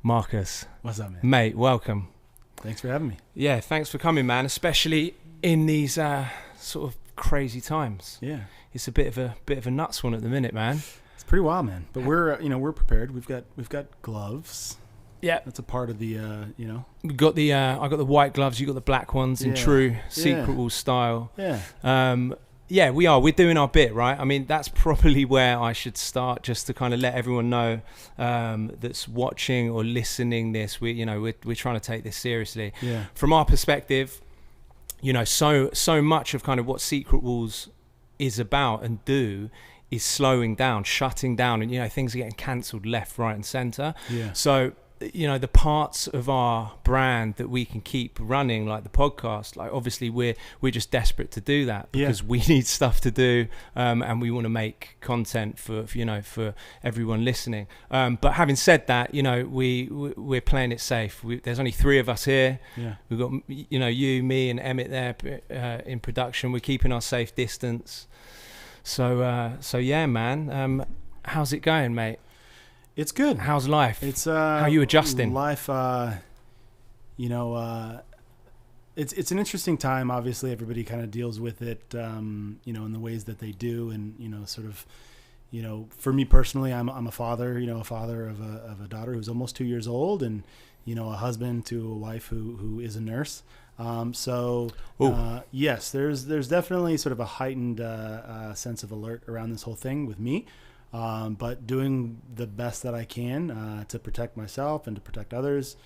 Marcus. What's up, man? Mate, welcome. Thanks for having me. Yeah, thanks for coming, man, especially in these sort of crazy times. Yeah. It's a bit of a nuts one at the minute, man. It's pretty wild, man. But we're prepared. We've got gloves. Yeah. That's a part of the We got the I got the white gloves, you got the black ones in true Secret Rules style. Yeah. Yeah, we're doing our bit, right? I mean, that's probably where I should start, just to kind of let everyone know that's watching or listening this. We're trying to take this seriously. Yeah. From our perspective, so much of kind of what Secret Rules is about and do is slowing down, shutting down, and things are getting cancelled left, right, and centre. Yeah. So the parts of our brand that we can keep running, like the podcast, like obviously we're just desperate to do that because we need stuff to do, and we want to make content for everyone listening. But having said that, we're playing it safe. There's only 3 of us here. Yeah. We've got you, me, and Emmett there in production. We're keeping our safe distance. So yeah, man. How's it going, mate? It's good. How's life? It's how are you adjusting? Life, it's an interesting time. Obviously, everybody kind of deals with it, in the ways that they do, and for me personally, I'm a father. A father of a daughter who's almost 2 years old, and a husband to a wife who is a nurse. Yes, there's definitely sort of a heightened sense of alert around this whole thing with me. But doing the best that I can to protect myself and to protect others.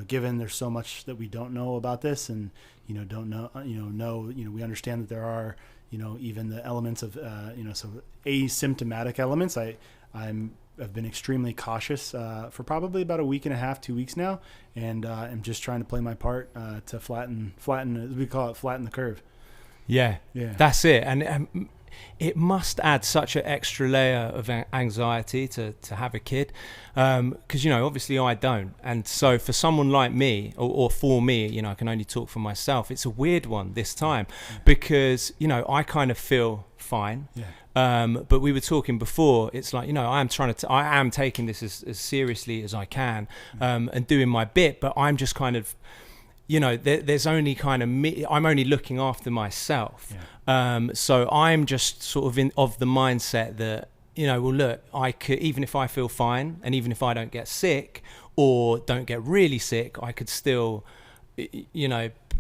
Given there's so much that we don't know about this, and don't know, we understand that there are even the elements of so asymptomatic elements. I've been extremely cautious for probably about a week and a half, 2 weeks now, and I'm just trying to play my part to flatten, as we call it, flatten the curve. Yeah, that's it, and. It must add such an extra layer of anxiety to have a kid, because obviously I don't, and so for someone like me, or for me, I can only talk for myself. It's a weird one this time, because I kind of feel fine. But we were talking before. It's like I am taking this as seriously as I can, and doing my bit. But I'm just kind of. There's only kind of me. I'm only looking after myself. So I'm just sort of the mindset that, well, look, I could, even if I feel fine, and even if I don't get sick or don't get really sick, I could still,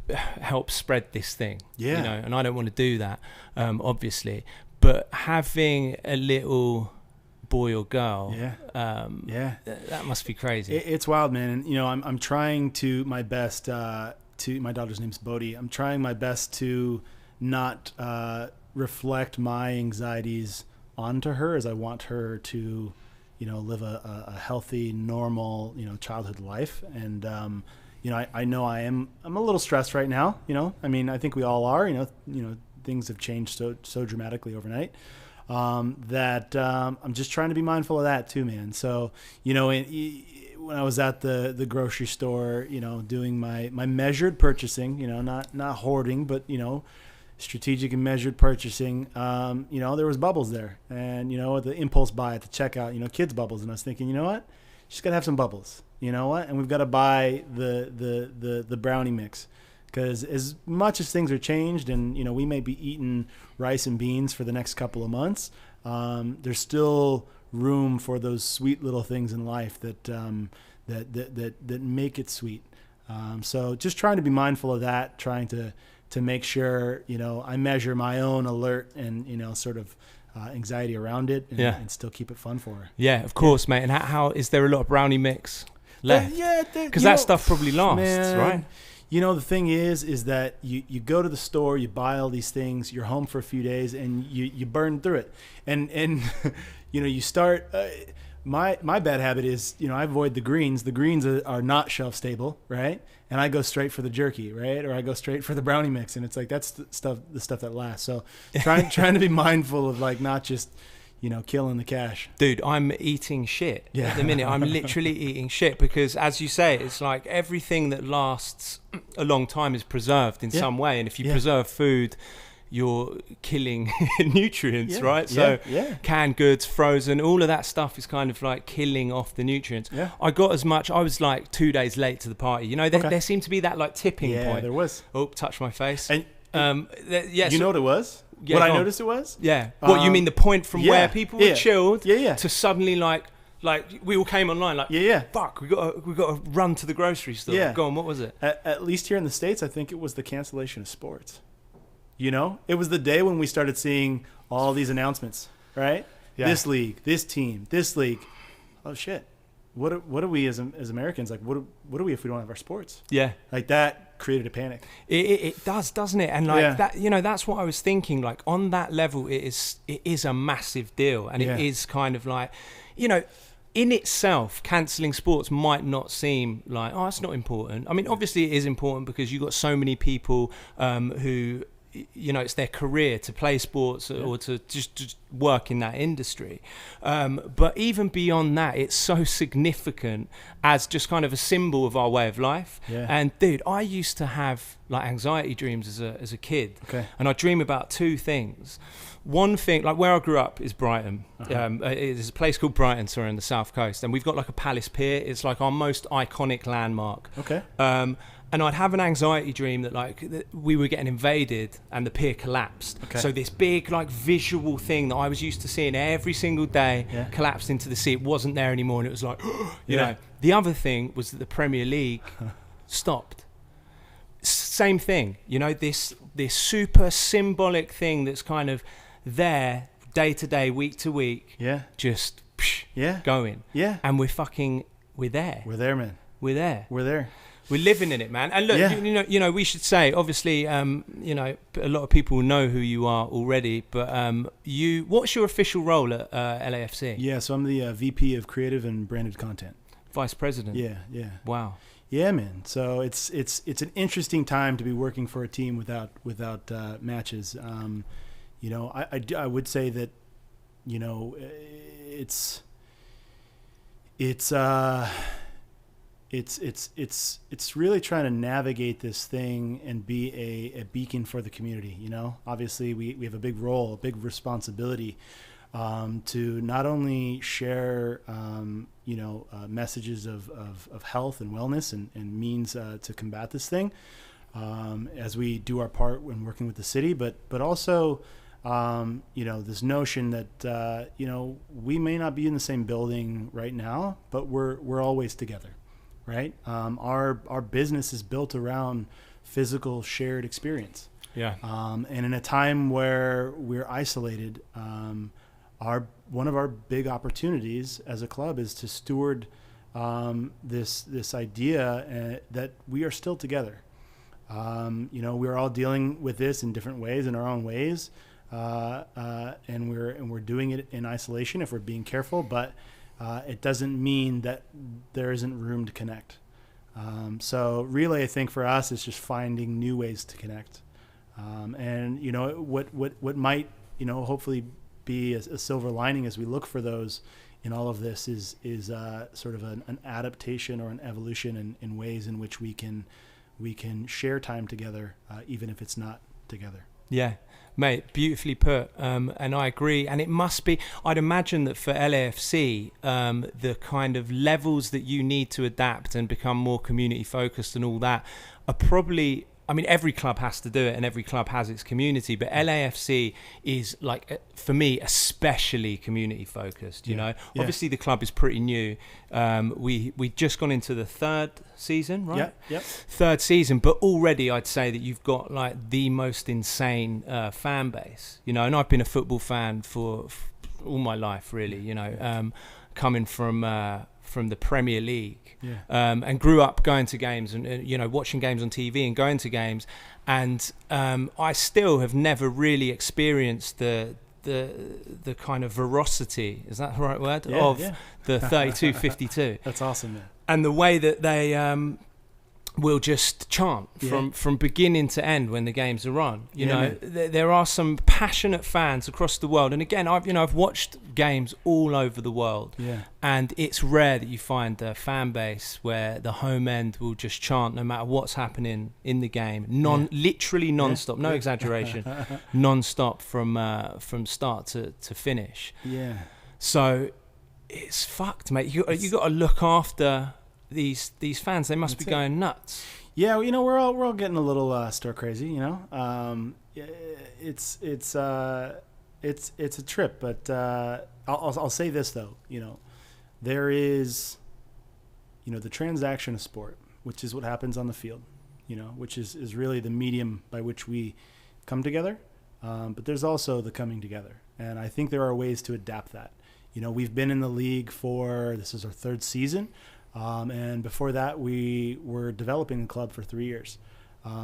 help spread this thing. And I don't want to do that, obviously. But having a little boy or girl, that must be crazy. It's wild, man. And I'm trying to my best my daughter's name's Bodhi. I'm trying my best to not reflect my anxieties onto her, as I want her to live a healthy, normal childhood life. And I know I'm a little stressed right now. I think we all are. Things have changed so dramatically overnight. That I'm just trying to be mindful of that too, man. So, when I was at the grocery store, doing my measured purchasing, not hoarding, but, strategic and measured purchasing, there was bubbles there, and, the impulse buy at the checkout, kids bubbles. And I was thinking, you know what, just gotta have some bubbles, and we've got to buy the brownie mix. Because as much as things are changed, and we may be eating rice and beans for the next couple of months, there's still room for those sweet little things in life that make it sweet. So just trying to be mindful of that, trying to make sure I measure my own alert and sort of anxiety around it, and still keep it fun for her. Yeah, of course, mate. And how is there a lot of brownie mix left? Because that stuff probably lasts, man, right? The thing is that you go to the store, you buy all these things, you're home for a few days, and you burn through it. And you start, my bad habit is, I avoid the greens. The greens are not shelf stable, right? And I go straight for the jerky, right? Or I go straight for the brownie mix. And it's like, that's the stuff that lasts. So trying to be mindful of, like, not just, killing the cash. Dude, I'm eating shit at the minute. I'm literally eating shit because, as you say, it's like everything that lasts a long time is preserved in some way. And if you preserve food, you're killing nutrients, right? So canned goods, frozen, all of that stuff is kind of like killing off the nutrients. I got as much, I was like 2 days late to the party. You know, there seemed to be that like tipping point. Yeah, there was. Oh, touch my face. And you know what it was? What I noticed it was? Yeah. What, you mean the point from where people were chilled to suddenly like we all came online like, fuck, we got to run to the grocery store. Yeah. Go on, what was it? At least here in the States, I think it was the cancellation of sports. You know, it was the day when we started seeing all these announcements, right? Yeah. This league, this team, this league. Oh shit. What are we as Americans, like what are we if we don't have our sports? Yeah. Like that created a panic. It does, doesn't it? And like that, you know, that's what I was thinking, like on that level it is a massive deal, and it is kind of like, you know, in itself, cancelling sports might not seem like, oh, that's not important. I mean, obviously it is important because you've got so many people who, you know, it's their career to play sports or to just work in that industry. But even beyond that, it's so significant as just kind of a symbol of our way of life. Yeah. And dude, I used to have like anxiety dreams as a kid. Okay. And I dream about two things. One thing, like where I grew up is Brighton. There's a place called Brighton, sorry, on the south coast. And we've got like a palace pier. It's like our most iconic landmark. Okay. And I'd have an anxiety dream that we were getting invaded and the pier collapsed. Okay. So this big like visual thing that I was used to seeing every single day collapsed into the sea. It wasn't there anymore, and it was like, you know. The other thing was that the Premier League stopped. Same thing, you know, this super symbolic thing that's kind of there day to day, week to week. Yeah. Just going. Yeah. And we're there. We're there, man. We're there. We're there. We're living in it, man. And look, you know, we should say, obviously, you know, a lot of people know who you are already, but what's your official role at LAFC? Yeah, so I'm the VP of Creative and Branded Content. Vice President. Yeah, yeah. Wow. Yeah, man. So it's an interesting time to be working for a team without matches. You know, I would say that, you know, it's really trying to navigate this thing and be a beacon for the community. You know, obviously we have a big role, a big responsibility to not only share, you know, messages of health and wellness and means to combat this thing as we do our part when working with the city, but also, you know, this notion that, you know, we may not be in the same building right now, but we're always together. Right. Our business is built around physical shared experience. Yeah. And in a time where we're isolated, one of our big opportunities as a club is to steward this idea that we are still together. You know, we're all dealing with this in different ways, in our own ways, and we're doing it in isolation if we're being careful, but it doesn't mean that there isn't room to connect. So really, I think for us, it's just finding new ways to connect. And, you know, what might, you know, hopefully be a silver lining as we look for those in all of this is sort of an adaptation or an evolution in ways in which we can share time together, even if it's not together. Yeah. Mate, beautifully put, and I agree. And it must be, I'd imagine that for LAFC, the kind of levels that you need to adapt and become more community focused and all that are probably, I mean, every club has to do it and every club has its community, but LAFC is like, for me, especially community focused, you know. Yeah. Obviously the club is pretty new. We just gone into the third season, right? Yeah. Third season, but already I'd say that you've got like the most insane fan base, you know, and I've been a football fan for all my life, really, you know, coming from the Premier League. Yeah. And grew up going to games and you know, watching games on TV and going to games, and I still have never really experienced the kind of veracity, is that the right word, the 32-52. That's awesome, man. And the way that they will just chant from beginning to end when the games are on. You know, there are some passionate fans across the world, and again, I've watched games all over the world, and it's rare that you find a fan base where the home end will just chant no matter what's happening in the game, literally non-stop, no exaggeration, non-stop from start to finish. So it's fucked, mate. You got to look after these fans. They must be going nuts. Yeah, you know, we're all getting a little stir crazy, you know. It's a trip, but I'll say this though, you know, there is, you know, the transaction of sport, which is what happens on the field, you know, which is really the medium by which we come together. But there's also the coming together, and I think there are ways to adapt that. You know, we've been in the league this is our third season. And before that, we were developing the club for 3 years.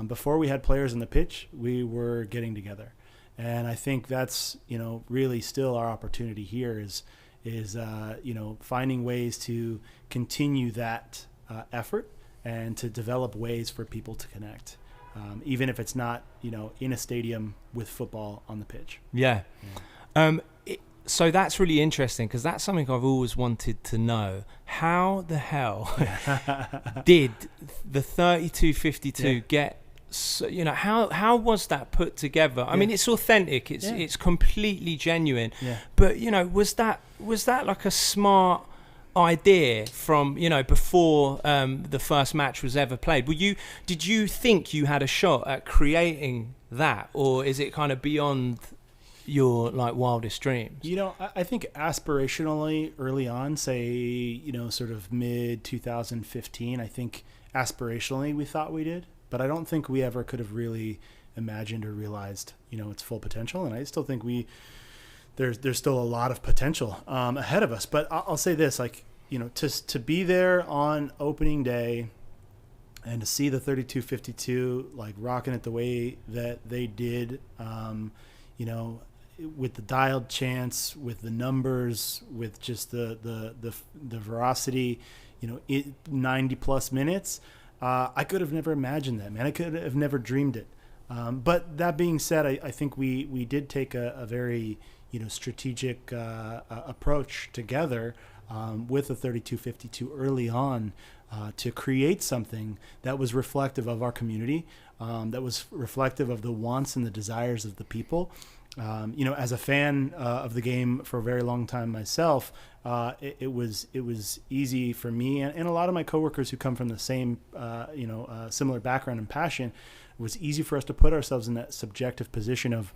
Before we had players on the pitch, we were getting together. And I think that's, you know, really still our opportunity here is you know, finding ways to continue that effort and to develop ways for people to connect, even if it's not, you know, in a stadium with football on the pitch. So that's really interesting, because that's something I've always wanted to know. How the hell did the 3252 get, so, you know, how was that put together? I mean, it's authentic, it's completely genuine. But, you know, was that like a smart idea from, you know, before the first match was ever played? Did you think you had a shot at creating that, or is it kind of beyond your like wildest dreams? You know, I think aspirationally early on, say, you know, sort of mid 2015, I think aspirationally we thought we did, but I don't think we ever could have really imagined or realized, you know, its full potential. And I still think there's still a lot of potential ahead of us. But I'll say this, like, you know, to be there on opening day and to see the 3252 like rocking it the way that they did, you know, with the dialed chants, with the numbers, with just the veracity, you know, 90 plus minutes, I could have never imagined that, man. I could have never dreamed it. But that being said, I think we did take a very, you know, strategic approach together with the 3252 early on to create something that was reflective of our community, that was reflective of the wants and the desires of the people. You know, as a fan of the game for a very long time myself, it was easy for me and a lot of my coworkers who come from the same, you know, similar background and passion. It was easy for us to put ourselves in that subjective position of,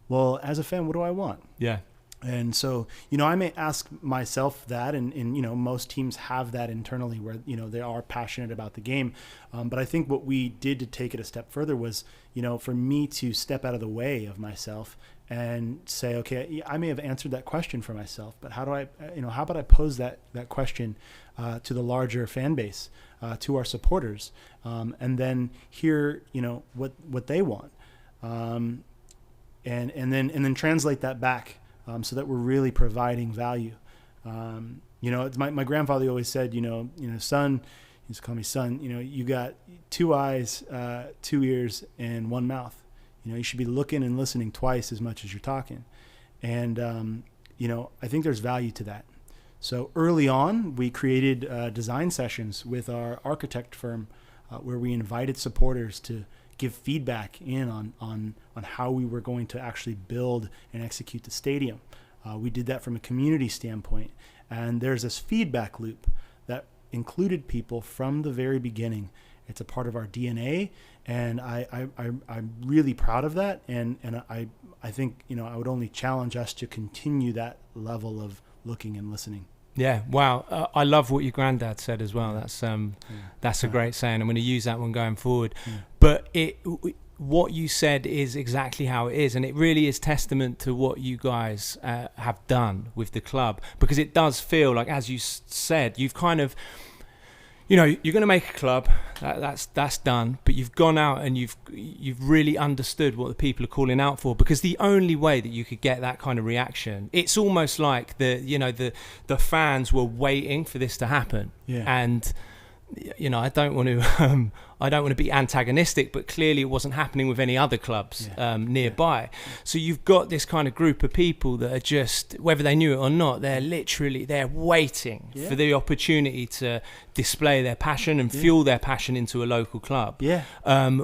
well, as a fan, what do I want? Yeah. And so, you know, I may ask myself that, and you know, most teams have that internally where, you know, they are passionate about the game. But I think what we did to take it a step further was, you know, for me to step out of the way of myself and say, okay, I may have answered that question for myself, but how about I pose that question to the larger fan base, to our supporters, and then hear, you know, what they want, and then translate that back, so that we're really providing value. You know, it's my grandfather always said, you know, son, he used to call me son, you know, you got 2 eyes, 2 ears, and 1 mouth. You know, you should be looking and listening twice as much as you're talking. And, you know, I think there's value to that. So early on, we created design sessions with our architect firm where we invited supporters to give feedback on how we were going to actually build and execute the stadium. We did that from a community standpoint. And there's this feedback loop that included people from the very beginning. It's a part of our DNA, and I'm really proud of that. And I think, you know, I would only challenge us to continue that level of looking and listening. Yeah, wow. I love what your granddad said as well. That's a great saying. I'm going to use that one going forward. But what you said is exactly how it is, and it really is testament to what you guys have done with the club, because it does feel like, as you said, you've kind of, you know, you're going to make a club, that's done, but you've gone out and you've really understood what the people are calling out for, because the only way that you could get that kind of reaction, it's almost like the fans were waiting for this to happen. And, you know, I don't want to I don't want to be antagonistic, but clearly it wasn't happening with any other clubs nearby. Yeah. So you've got this kind of group of people that are just, whether they knew it or not, they're waiting for the opportunity to display their passion and fuel their passion into a local club,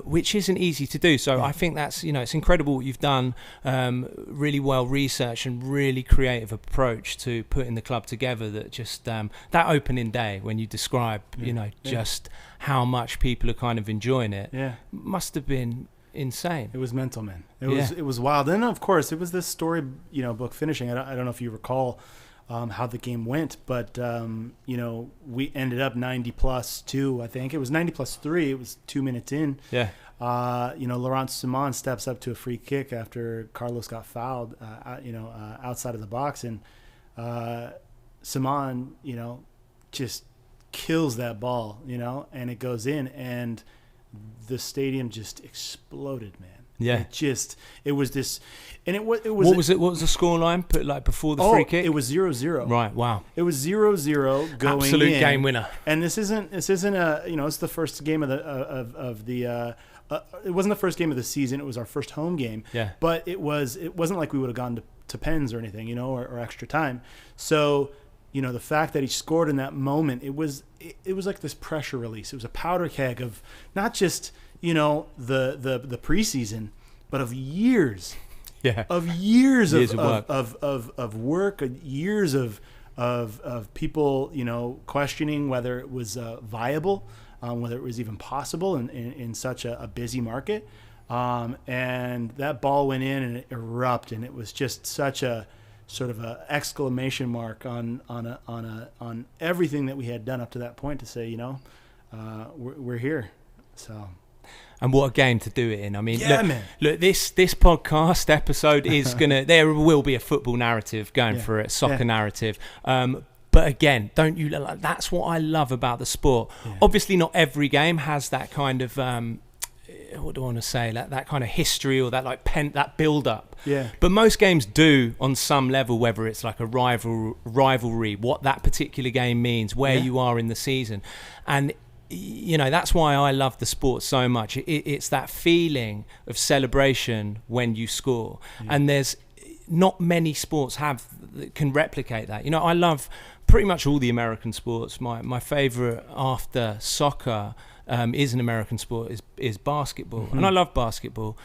which isn't easy to do. So I think that's, it's incredible what you've done, really well researched and really creative approach to putting the club together. That just that opening day when you describe, just how much people are kind of enjoying it, must have been insane. It was mental, man. It was wild. And of course, it was this story, book finishing. I don't know if you recall how the game went, but we ended up 90+2. I think it was 90+3. It was 2 minutes in. Yeah. Laurent Simon steps up to a free kick after Carlos got fouled, outside of the box, and Simon, just kills that ball, and it goes in, and the stadium just exploded, man. Yeah. It was this, and it was. What was it? What was the scoreline? Put like before the free kick. It was 0-0. Right. Wow. It was 0-0 going Absolute in. game winner. And this isn't a, it's the first game of the it wasn't the first game of the season. It was our first home game. Yeah. But it wasn't like we would have gone to pens or anything, or extra time. So, the fact that he scored in that moment, it was like this pressure release. It was a powder keg of not just, the preseason, but of years. Yeah. Of years of work, years of people, questioning whether it was viable, whether it was even possible in such a busy market. And that ball went in and it erupted, and it was just such a sort of a exclamation mark on everything that we had done up to that point to say, we're here. So. And what a game to do it in. I mean, man. Look, this podcast episode is there will be a football narrative going for it, soccer narrative. But again, that's what I love about the sport. Yeah. Obviously, not every game has that kind of, what do I want to say, that kind of history or that that build up. Yeah. But most games do on some level, whether it's like a rivalry, what that particular game means, where you are in the season. And that's why I love the sport so much. It's that feeling of celebration when you score. Yeah. And there's not many sports that can replicate that. I love pretty much all the American sports. My favorite after soccer is an American sport is basketball. Mm-hmm. And I love basketball.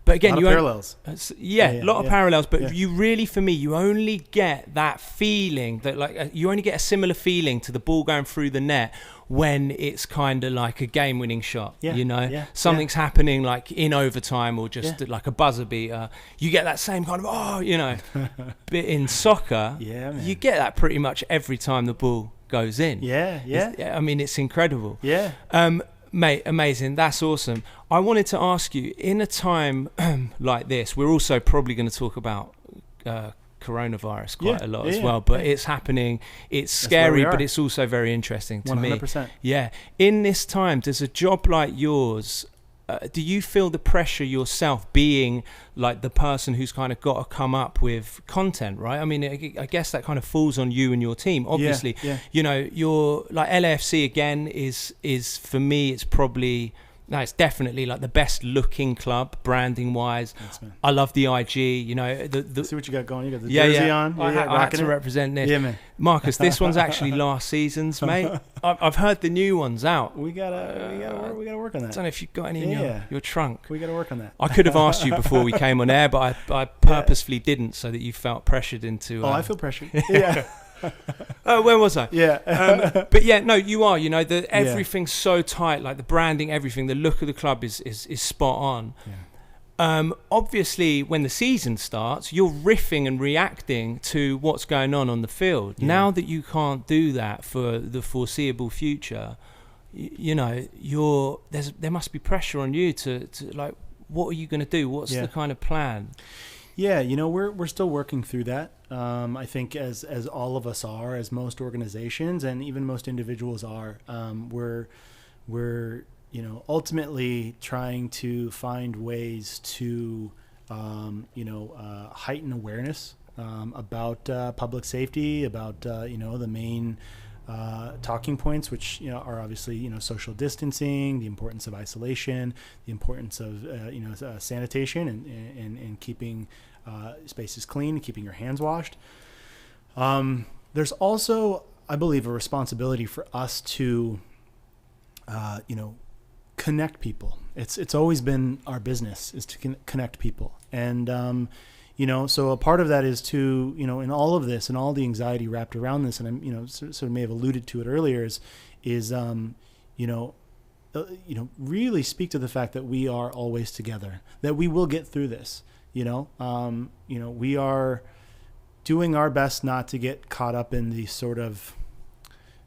But again, a lot of parallels. A lot of parallels. But you really, for me, you only get that feeling that you only get a similar feeling to the ball going through the net when it's kind of like a game-winning shot. Something's happening like in overtime or just like a buzzer beater. You get that same kind of But in soccer, you get that pretty much every time the ball goes in. It's incredible. Yeah. Mate, amazing. That's awesome. I wanted to ask you, in a time like this, we're also probably going to talk about coronavirus quite a lot as well, but it's happening. It's scary, but it's also very interesting to 100%. me. Yeah. In this time, does a job like yours, do you feel the pressure yourself being like the person who's kind of got to come up with content, right? I mean, I guess that kind of falls on you and your team. Obviously, you're like LAFC again is for me, it's probably... No, it's definitely like the best looking club branding wise. I love the IG, See what you got going. You got the jersey on. I had to represent this. Yeah, man. Marcus, this one's actually last season's, mate. I've heard the new one's out. We gotta work on that. I don't know if you've got any in your trunk. We gotta work on that. I could have asked you before we came on air, but I purposefully didn't, so that you felt pressured into. I feel pressured. Yeah. Where was I? Yeah. But you are. Everything's so tight. Like the branding, everything. The look of the club is spot on. Yeah. Obviously, when the season starts, you're riffing and reacting to what's going on the field. Yeah. Now that you can't do that for the foreseeable future, there must be pressure on you to like, what are you going to do? What's the kind of plan? Yeah, we're still working through that. I think as all of us are, as most organizations and even most individuals are, we're ultimately trying to find ways to heighten awareness about public safety, about the main talking points, which are obviously social distancing, the importance of isolation, the importance of sanitation, and keeping spaces clean, keeping your hands washed. There's also, I believe, a responsibility for us to connect people. It's always been our business is to connect people, and so a part of that is to, in all of this and all the anxiety wrapped around this, and I'm, sort of may have alluded to it earlier, is really speak to the fact that we are always together, that we will get through this. We are doing our best not to get caught up in the sort of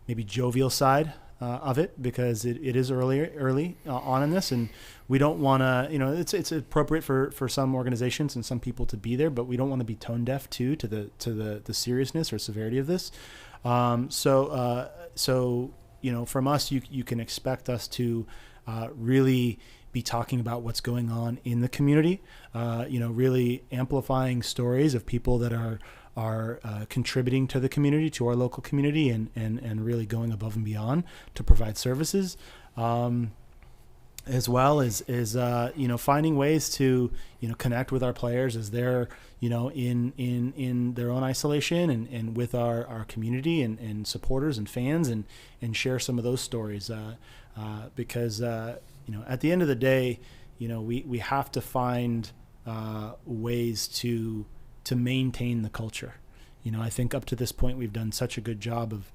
maybe jovial side of it, because it is early on in this, and we don't want to, it's appropriate for some organizations and some people to be there, but we don't want to be tone deaf to the seriousness or severity of this. So from us, you can expect us to really be talking about what's going on in the community, really amplifying stories of people that are contributing to the community, to our local community, and really going above and beyond to provide services, as well as finding ways to connect with our players as they're in their own isolation, and with our community and supporters and fans, and share some of those stories, because at the end of the day, we have to find ways to maintain the culture. I think up to this point, we've done such a good job of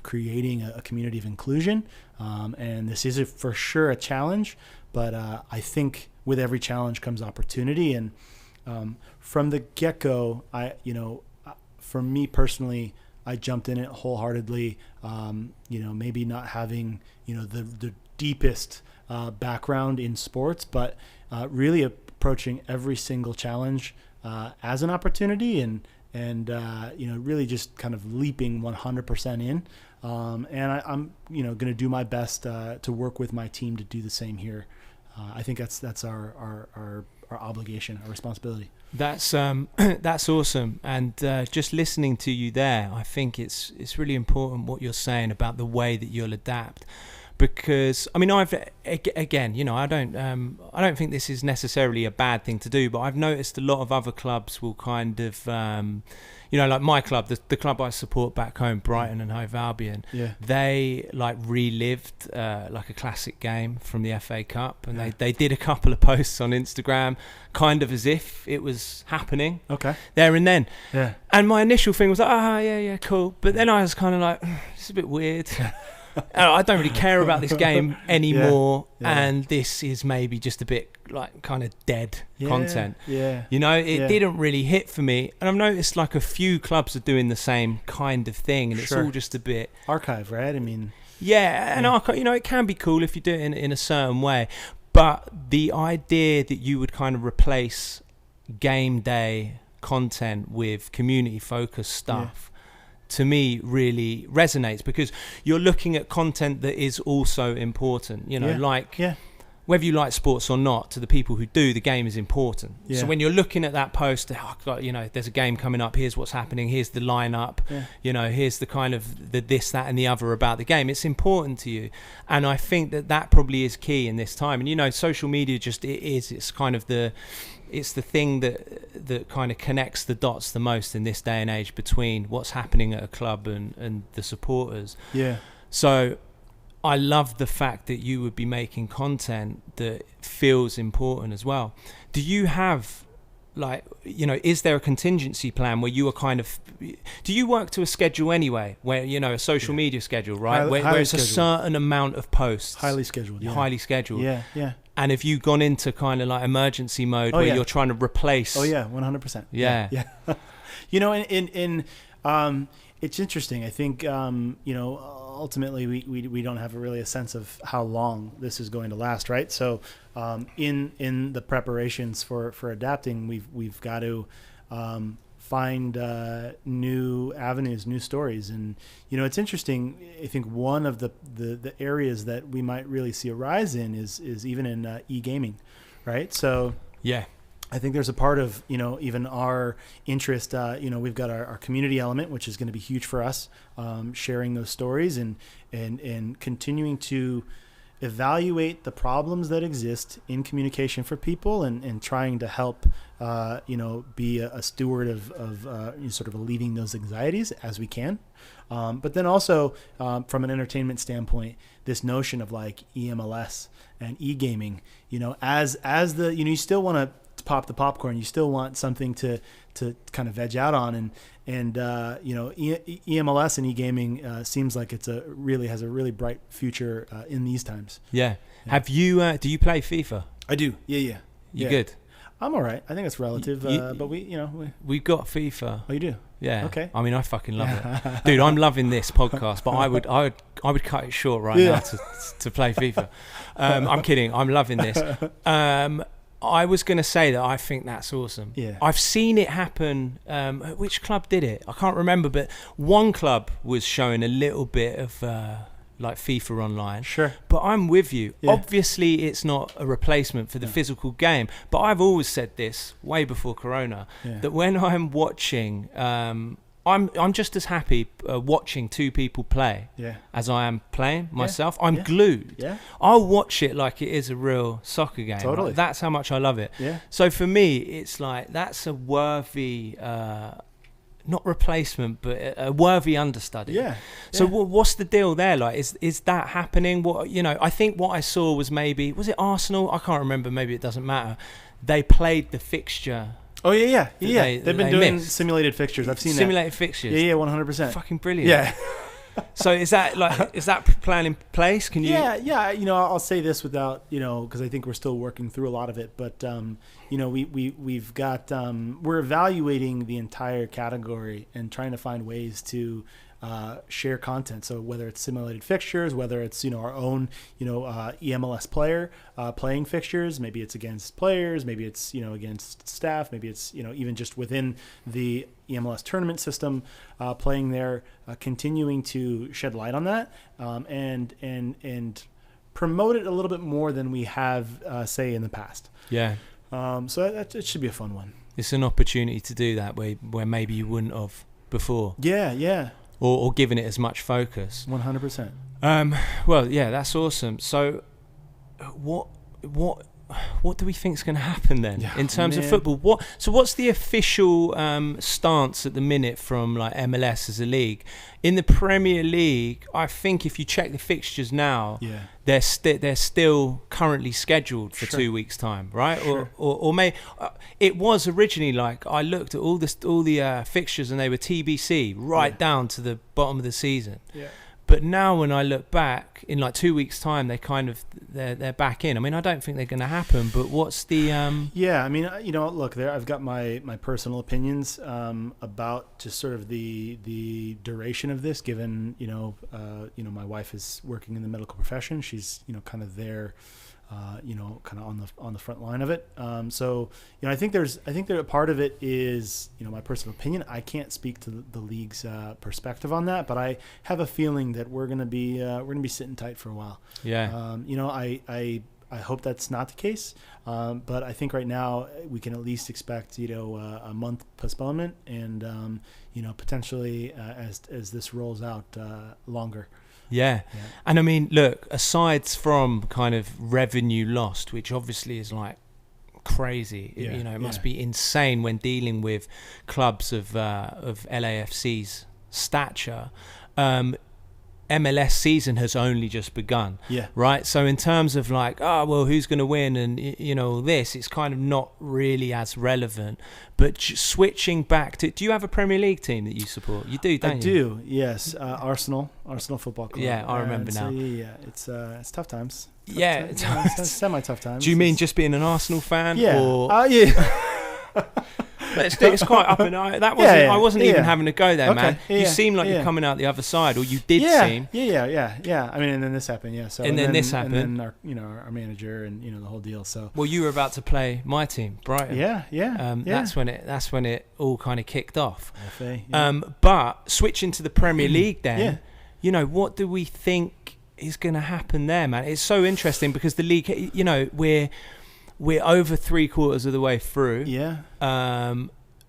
creating a community of inclusion. And this is for sure a challenge, but I think with every challenge comes opportunity. And from the get-go, for me personally, I jumped in it wholeheartedly, maybe not having, the deepest background in sports, but really approaching every single challenge as an opportunity, and really just kind of leaping 100% in. And I'm going to do my best to work with my team to do the same here. I think that's our obligation, our responsibility. That's awesome. And just listening to you there, I think it's really important what you're saying about the way that you'll adapt. Because I don't think this is necessarily a bad thing to do, but I've noticed a lot of other clubs will kind of, like my club, the club I support back home, Brighton and Hove Albion, they relived like a classic game from the FA Cup, and they did a couple of posts on Instagram, kind of as if it was happening there and then. Yeah. And my initial thing was like, cool. But then I was kind of like, it's a bit weird. I don't really care about this game anymore, and this is maybe just a bit like kind of dead content. It didn't really hit for me, and I've noticed like a few clubs are doing the same kind of thing, and it's all just a bit archive, right? I mean, archive. It can be cool if you do it in a certain way, but the idea that you would kind of replace game day content with community focused stuff. To me really resonates, because you're looking at content that is also important, whether you like sports or not, to the people who do, the game is important. So when you're looking at that post, there's a game coming up, here's what's happening, here's the lineup, here's the kind of the this, that and the other about the game, it's important to you. And I think that probably is key in this time. And social media it's kind of it's the thing that kind of connects the dots the most in this day and age between what's happening at a club and the supporters. So I love the fact that you would be making content that feels important as well. Do you have is there a contingency plan where you are kind of, do you work to a schedule anyway, where a social media schedule, right, where it's a certain amount of posts, highly scheduled? And have you gone into kind of like emergency mode where you're trying to replace? 100%. It's interesting. I think ultimately we don't have really a sense of how long this is going to last, right? So in the preparations for adapting, we've got to find new avenues, new stories. And it's interesting. I think one of the areas that we might really see a rise in is even in e-gaming, right? So I think there's a part of, even our interest, we've got our community element, which is going to be huge for us, sharing those stories and continuing to evaluate the problems that exist in communication for people and trying to help, be a steward of sort of alleviating those anxieties as we can. But then also from an entertainment standpoint, this notion of like EMLS and e-gaming, as the, you still want to pop the popcorn, you still want something to kind of veg out on, and EMLS and e-gaming seems like has a really bright future in these times. Yeah. Have you do you play FIFA? I do. Yeah. You good? I'm all right. I think it's relative, but we've got FIFA. Oh, you do? Yeah. Okay. I mean, I fucking love it, dude. I'm loving this podcast, but I would cut it short right now to play FIFA. I'm kidding. I'm loving this. I was going to say that I think that's awesome. Yeah. I've seen it happen. Which club did it? I can't remember, but one club was showing a little bit of like FIFA online. Sure. But I'm with you. Yeah. Obviously, it's not a replacement for the physical game. But I've always said this way before Corona, that when I'm watching, I'm just as happy watching two people play as I am playing myself. I'm glued. Yeah. I'll watch it like it is a real soccer game. Totally. Like, that's how much I love it. Yeah. So for me, it's like that's a worthy, not replacement, but a worthy understudy. Yeah. So what's the deal there? Like, is that happening? What I think what I saw was was it Arsenal? I can't remember. Maybe it doesn't matter. They played the fixture. Oh yeah. They've been doing simulated fixtures. I've seen simulated fixtures. Yeah, 100%. Fucking brilliant. Yeah. So is that plan in place? Can you? Yeah. I'll say this without because I think we're still working through a lot of it. But we've got we're evaluating the entire category and trying to find ways to share content. So whether it's simulated fixtures, whether it's our own EMLS player playing fixtures, maybe it's against players, maybe it's against staff, maybe it's even just within the EMLS tournament system, playing there, continuing to shed light on that and promote it a little bit more than we have say in the past. Yeah. So it should be a fun one. It's an opportunity to do that where maybe you wouldn't have before. Yeah. Or given it as much focus. 100%. Well, yeah, that's awesome. So, what do we think is going to happen then in terms of football? What's the official stance at the minute from like MLS as a league? In the Premier League, I think if you check the fixtures now, they're still currently scheduled for 2 weeks' time, right? Sure. Or may it was originally like I looked at all the fixtures and they were TBC right down to the bottom of the season. Yeah. But now when I look back, in like 2 weeks' time, they're back in. I mean, I don't think they're going to happen, but what's the... Yeah, I mean, look, I've got my personal opinions about just sort of the duration of this, given, my wife is working in the medical profession. She's, kind of there... kind of on the front line of it. So, I think that a part of it is, my personal opinion. I can't speak to the league's perspective on that, but I have a feeling that we're gonna be sitting tight for a while. Yeah. I hope that's not the case, but I think right now we can at least expect a month postponement and potentially as this rolls out longer. Yeah. And I mean, look, aside from kind of revenue lost, which obviously is like crazy, it must be insane when dealing with clubs of LAFC's stature. MLS season has only just begun, right? So in terms of like, who's going to win and all this, it's kind of not really as relevant. But switching back to, do you have a Premier League team that you support? You do, don't you? I do, yes. Arsenal Football Club. Yeah, I remember now. It's tough times. It's semi-tough times. Do you mean just being an Arsenal fan? Yeah. Or... It's quite up and I wasn't even having a go there, man. You seem like you're coming out the other side, or you did seem. Yeah. I mean, and then this happened, So and then this happened, and then our manager and the whole deal. So well, you were about to play my team, Brighton. Yeah. That's when it all kind of kicked off. But switching to the Premier League, then, what do we think is going to happen there, man? It's so interesting because the league, we're over 3/4 of the way through. Yeah.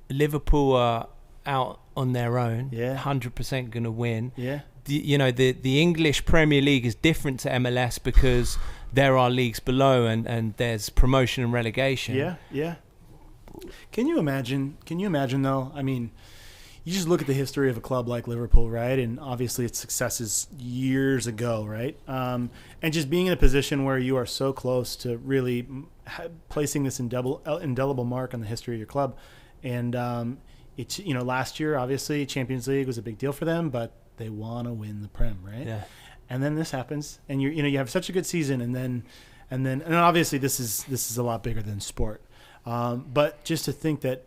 Liverpool are out on their own. Yeah. 100% going to win. Yeah. The English Premier League is different to MLS because there are leagues below and there's promotion and relegation. Yeah. Yeah. Can you imagine though? I mean, you just look at the history of a club like Liverpool, right? And obviously its successes years ago, right? And just being in a position where you are so close to really placing this indelible mark on the history of your club. And it's, last year, obviously, Champions League was a big deal for them, but they want to win the Prem, right? Yeah. And then this happens, and you have such a good season, and then obviously this is a lot bigger than sport. But just to think that,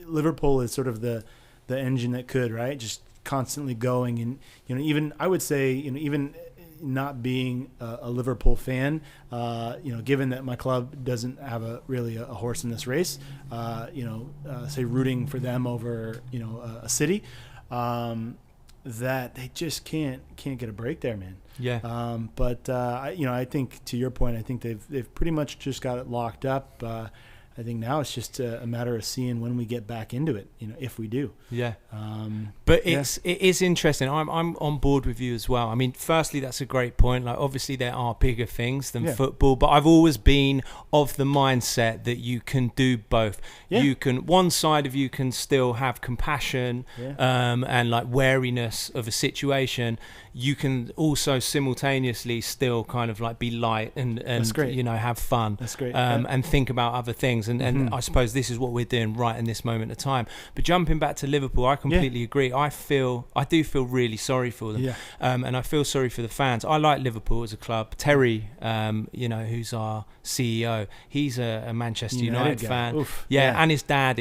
Liverpool is sort of the engine that could, right? Just constantly going. And, even I would say, even not being a Liverpool fan, given that my club doesn't have really a horse in this race, say rooting for them over, a city, that they just can't get a break there, man. Yeah. But I think, to your point, I think they've pretty much just got it locked up. I think now it's just a matter of seeing when we get back into it, if we do. Yeah. But it is interesting. I'm on board with you as well. I mean, firstly, that's a great point. Like, obviously there are bigger things than football, but I've always been of the mindset that you can do both. Yeah. One side of you can still have compassion, and like wariness of a situation. You can also simultaneously still kind of like be light and have fun. That's great. And think about other things. And I suppose this is what we're doing right in this moment of time. But jumping back to Liverpool, I completely agree. I do feel really sorry for them. Yeah. And I feel sorry for the fans. I like Liverpool as a club. Terry, who's our CEO, he's a Manchester United fan. Oof. Yeah, and his dad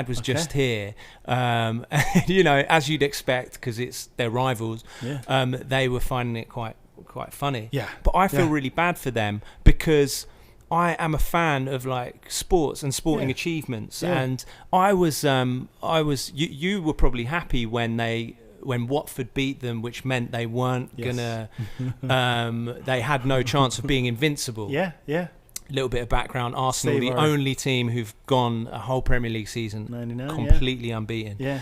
was just here. As you'd expect, because they're rivals. Yeah. They were finding it quite funny. Yeah. But I feel really bad for them because I am a fan of like sports and sporting achievements, and I was you were probably happy when Watford beat them, which meant they weren't gonna they had no chance of being invincible. Yeah. A little bit of background: Arsenal, the only team who've gone a whole Premier League season completely unbeaten. Yeah.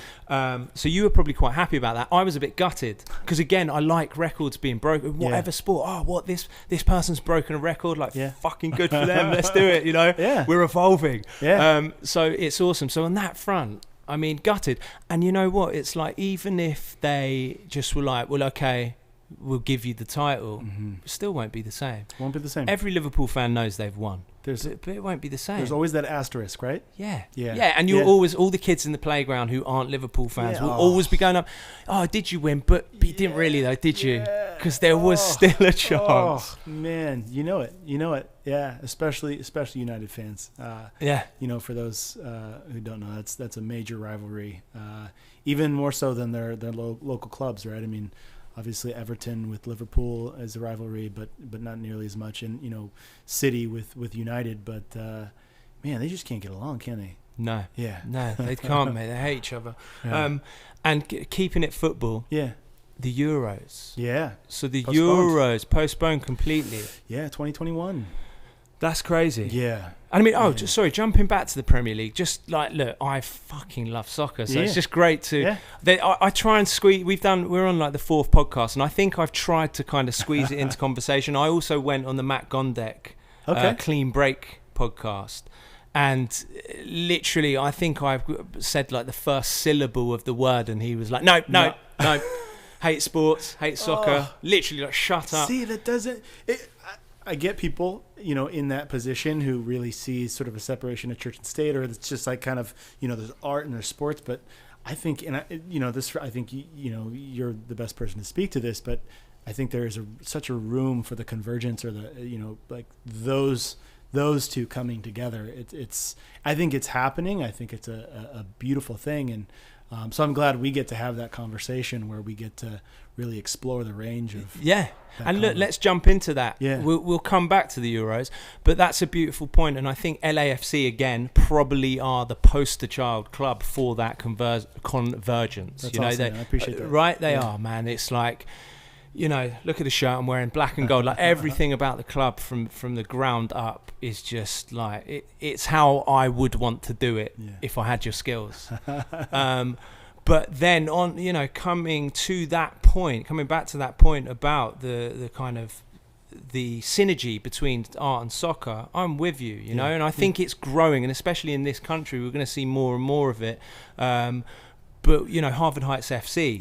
So you were probably quite happy about that. I was a bit gutted because, again, I like records being broken. Whatever sport. Oh, what this person's broken a record? Like, fucking good for them. Let's do it. Yeah. We're evolving. Yeah. So it's awesome. So on that front, I mean, gutted. And you know what? It's like, even if they just were like, well, okay, we'll give you the title, it still won't be the same. Won't be the same. Every Liverpool fan knows they've won. But it won't be the same. There's always that asterisk, right? Yeah. And you'll always, all the kids in the playground who aren't Liverpool fans will always be going up, oh, did you win? But you didn't really though, did you? Because there was still a chance. Oh, man, you know it. Yeah, especially United fans. For those who don't know, that's a major rivalry. Even more so than their local clubs, right? I mean, obviously Everton with Liverpool as a rivalry, but not nearly as much. And, City with United. But, man, they just can't get along, can they? No. Yeah. No, they can't, mate. They hate each other. Yeah. And keeping it football. Yeah. The Euros. Yeah. So the Euros postponed completely. Yeah, 2021. That's crazy. Yeah. I mean, jumping back to the Premier League, just like, look, I fucking love soccer, so it's just great to. Yeah. I try and squeeze. We're on like the 4th podcast, and I think I've tried to kind of squeeze it into conversation. I also went on the Matt Gondek Clean Break podcast, and literally, I think I've said like the first syllable of the word, and he was like, no. Hate sports, hate soccer. Literally, like, shut up. See, that doesn't. I get people, in that position who really see sort of a separation of church and state, or it's just like kind of, there's art and there's sports. But I think, I think you're the best person to speak to this, but I think there is such a room for the convergence, or the, like those two coming together. I think it's happening. I think it's a beautiful thing. And so I'm glad we get to have that conversation where we get to really explore the range of and look, let's jump into that. We'll come back to the Euros, but that's a beautiful point, and I think LAFC again probably are the poster child club for that convergence. That's awesome, I appreciate that. Right, they are, man. It's like, you know, look at the shirt I'm wearing, black and gold. Like everything about the club from the ground up is just like it's how I would want to do it if I had your skills. But then coming back to that point about the kind of the synergy between art and soccer, I'm with you, you know, and I think it's growing, and especially in this country, we're going to see more and more of it. But you know, Harvard Heights FC,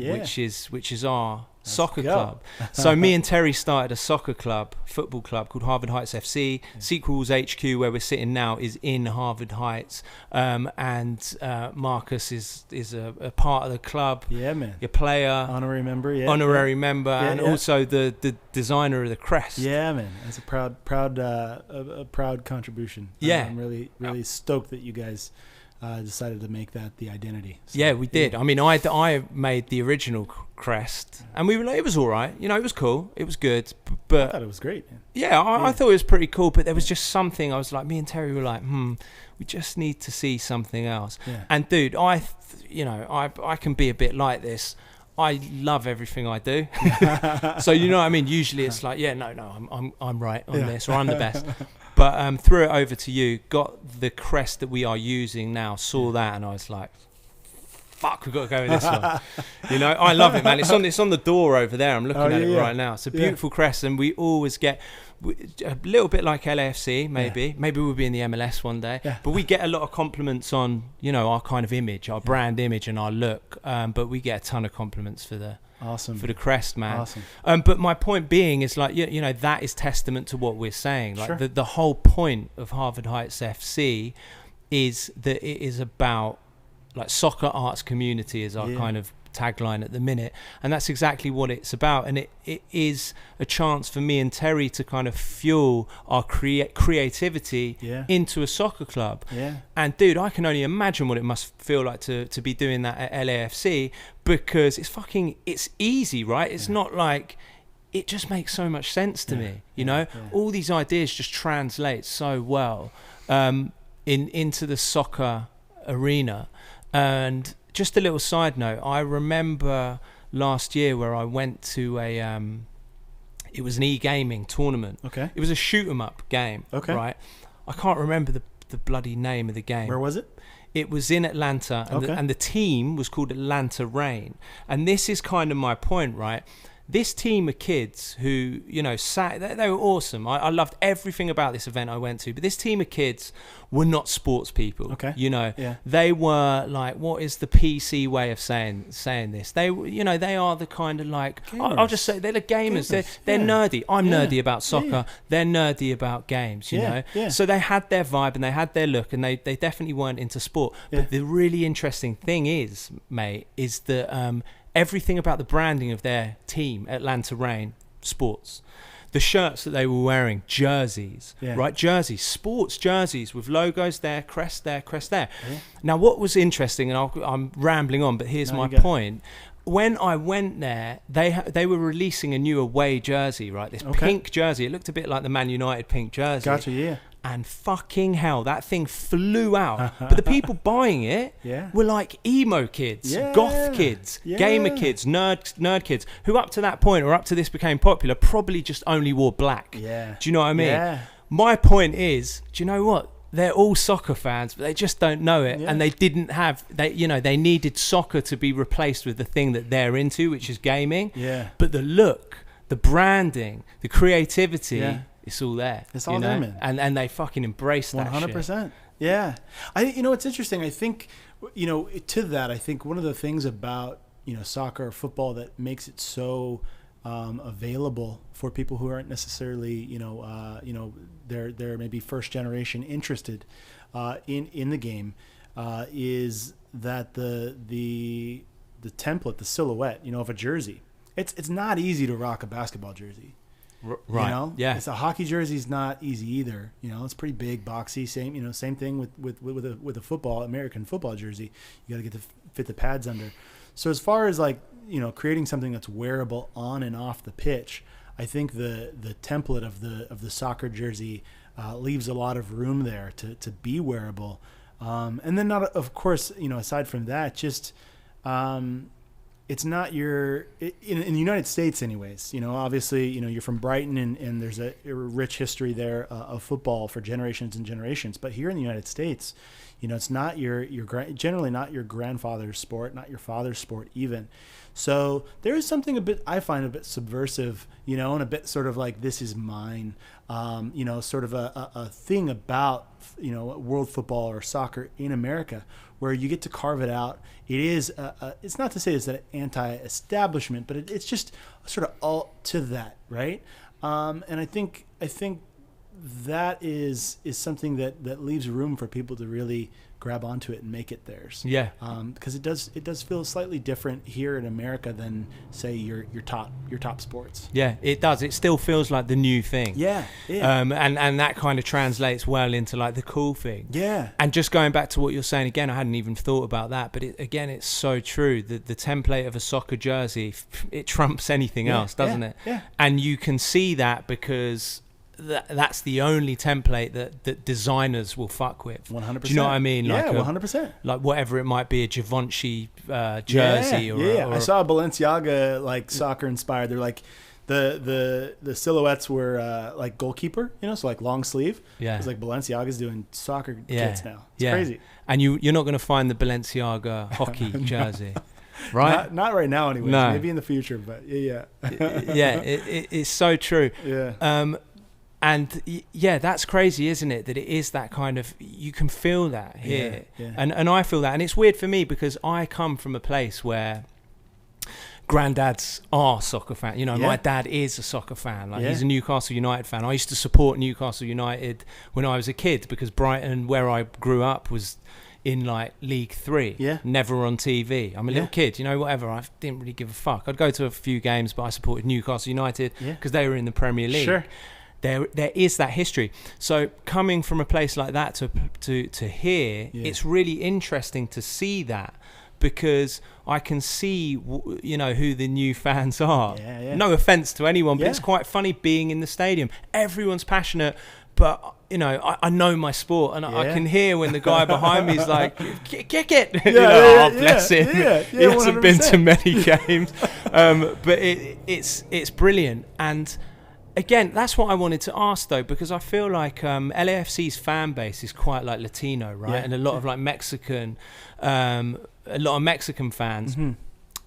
which is our soccer club. So me and Terry started a football club called Harvard Heights FC. Sequels HQ, where we're sitting now, is in Harvard Heights, and Marcus is a part of the club. Yeah, man. Your player, honorary member, and also the designer of the crest. Yeah, man. That's a proud contribution. Yeah, I'm really stoked that you guys decided to make that the identity. So, yeah, we did. I mean, I made the original crest, and it was all right. You know, it was cool. It was good. But I thought it was great. Man. Yeah, I thought it was pretty cool. But there was just something. I was like, me and Terry were like, we just need to see something else. Yeah. And dude, I can be a bit like this. I love everything I do. So you know what I mean? Usually it's like, I'm right on this, or I'm the best. But threw it over to you, got the crest that we are using now, saw that, and I was like, fuck, we've got to go with this one. You know, I love it, man. It's on the door over there. I'm looking at it right now. It's a beautiful crest, and we always get a little bit like LAFC, maybe. Maybe we'll be in the MLS one day. Yeah. But we get a lot of compliments on, you know, our kind of image, our brand image and our look. But we get a ton of compliments for the crest, man. Awesome. But my point being is like, you know, that is testament to what we're saying. Like the whole point of Harvard Heights FC is that it is about like soccer arts community is our kind of tagline at the minute, and that's exactly what it's about. And it is a chance for me and Terry to kind of fuel our creativity into a soccer club. And dude, I can only imagine what it must feel like to be doing that at LAFC, because it's easy, right? It's not like, it just makes so much sense to me, you know. All these ideas just translate so well into the soccer arena. And just a little side note, I remember last year where I went to it was an e-gaming tournament. Okay. It was a shoot 'em up game. Okay. Right. I can't remember the bloody name of the game. Where was it? It was in Atlanta, and the team was called Atlanta Reign. And this is kind of my point, right? This team of kids who, you know, they were awesome. I loved everything about this event I went to. But this team of kids were not sports people. Okay. You know, they were like, what is the PC way of saying this? They, you know, they are the kind of like, I'll just say they're the gamers. They're nerdy. I'm nerdy about soccer. They're nerdy about games, you know. Yeah. So they had their vibe and they had their look, and they definitely weren't into sport. But the really interesting thing is, mate, is that everything about the branding of their team, Atlanta Reign Sports, the shirts that they were wearing, jerseys, right? Jerseys, sports jerseys with logos there, crest there, crest there. Yeah. Now, what was interesting, and I'm rambling on, but here's my point. When I went there, they were releasing a new away jersey, right? This pink jersey. It looked a bit like the Man United pink jersey. Gotcha, yeah. And fucking hell, that thing flew out. But the people buying it were like emo kids, goth kids, gamer kids, nerd kids, who up to that point, or up to this became popular, probably just only wore black. Yeah. Do you know what I mean? Yeah. My point is, do you know what? They're all soccer fans, but they just don't know it. And they didn't have, they needed soccer to be replaced with the thing that they're into, which is gaming. Yeah. But the look, the branding, the creativity, it's all there. It's all there, man. And they fucking embrace that 100%. Shit. Yeah. It's interesting. I think, to that, I think one of the things about, soccer or football that makes it so available for people who aren't necessarily, they're maybe first generation interested in the game, is that the template, the silhouette, of a jersey. It's not easy to rock a basketball jersey. Right. It's a hockey jersey is not easy either. It's pretty big, boxy. Same thing with a football, American football jersey. You got to get to fit the pads under. So as far as creating something that's wearable on and off the pitch, I think the template of the soccer jersey leaves a lot of room there to be wearable. And then of course, aside from that, just it's not in the United States anyways, obviously, you're from Brighton and there's a rich history there of football for generations and generations. But here in the United States, it's not generally not your grandfather's sport, not your father's sport even. So there is something I find a bit subversive, and a bit sort of like, this is mine, sort of a thing about, world football or soccer in America, where you get to carve it out. It is, it's not to say it's an anti-establishment, but it's just sort of all to that, right? And I think that is something that leaves room for people to really grab onto it and make it theirs. Yeah. Because it does feel slightly different here in America than, say, your top sports. Yeah, it does. It still feels like the new thing. Yeah. And that kind of translates well into like the cool thing. Yeah. And just going back to what you're saying again, I hadn't even thought about that, but it's so true. The template of a soccer jersey, it trumps anything else, doesn't it? Yeah. And you can see that because that's the only template that designers will fuck with. 100%. Do you know what I mean? Yeah, 100%. Like whatever it might be, a Givenchy jersey. Or I saw a Balenciaga like soccer inspired. They're like the silhouettes were like goalkeeper, so like long sleeve. Yeah, it's like Balenciaga's doing soccer kits now. It's crazy. And you're not going to find the Balenciaga hockey jersey. Right? Not right now anyways. No. Maybe in the future, but yeah. It's so true. Yeah. And yeah, that's crazy, isn't it? That it is that kind of, you can feel that here. Yeah. And I feel that. And it's weird for me because I come from a place where granddads are soccer fans. My dad is a soccer fan. He's a Newcastle United fan. I used to support Newcastle United when I was a kid because Brighton, where I grew up, was in like League 3, never on TV. I'm a little kid, whatever. I didn't really give a fuck. I'd go to a few games, but I supported Newcastle United because they were in the Premier League. Sure. There is that history. So coming from a place like that to here, it's really interesting to see that, because I can see who the new fans are. No offense to anyone, but it's quite funny being in the stadium. Everyone's passionate, but I know my sport, and I can hear when the guy behind me is like, kick it. Bless him. He hasn't 100%. Been to many games, but it's brilliant. And again, that's what I wanted to ask though, because I feel like LAFC's fan base is quite like Latino, right? And a lot of like Mexican, a lot of Mexican fans. Mm-hmm.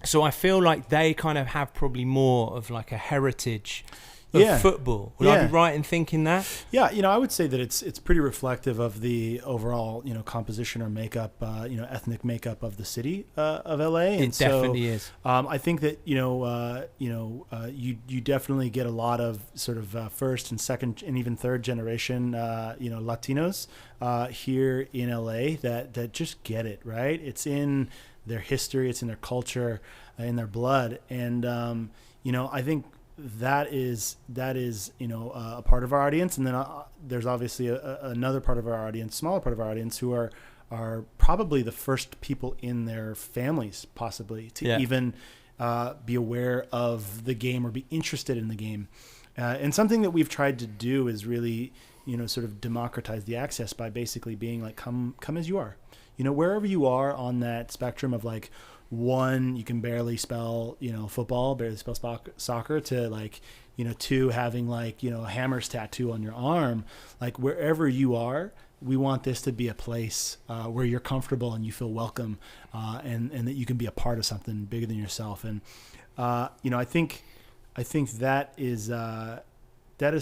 So I feel like they kind of have probably more of like a heritage of football. Would I be right in thinking that? Yeah, I would say that it's pretty reflective of the overall, composition or makeup, ethnic makeup of the city of LA. And it definitely is. I think that you definitely get a lot of sort of first and second and even third generation Latinos here in LA that just get it, right. It's in their history, it's in their culture, in their blood, and I think that is a part of our audience. And then there's obviously another part of our audience, smaller part of our audience, who are probably the first people in their families possibly to even be aware of the game or be interested in the game. And something that we've tried to do is really sort of democratize the access by basically being like, come as you are, wherever you are on that spectrum of like, one, you can barely spell, football, barely spell soccer, to like, 2, having like, a hammer's tattoo on your arm. Like wherever you are, we want this to be a place where you're comfortable and you feel welcome, and that you can be a part of something bigger than yourself. And I think that is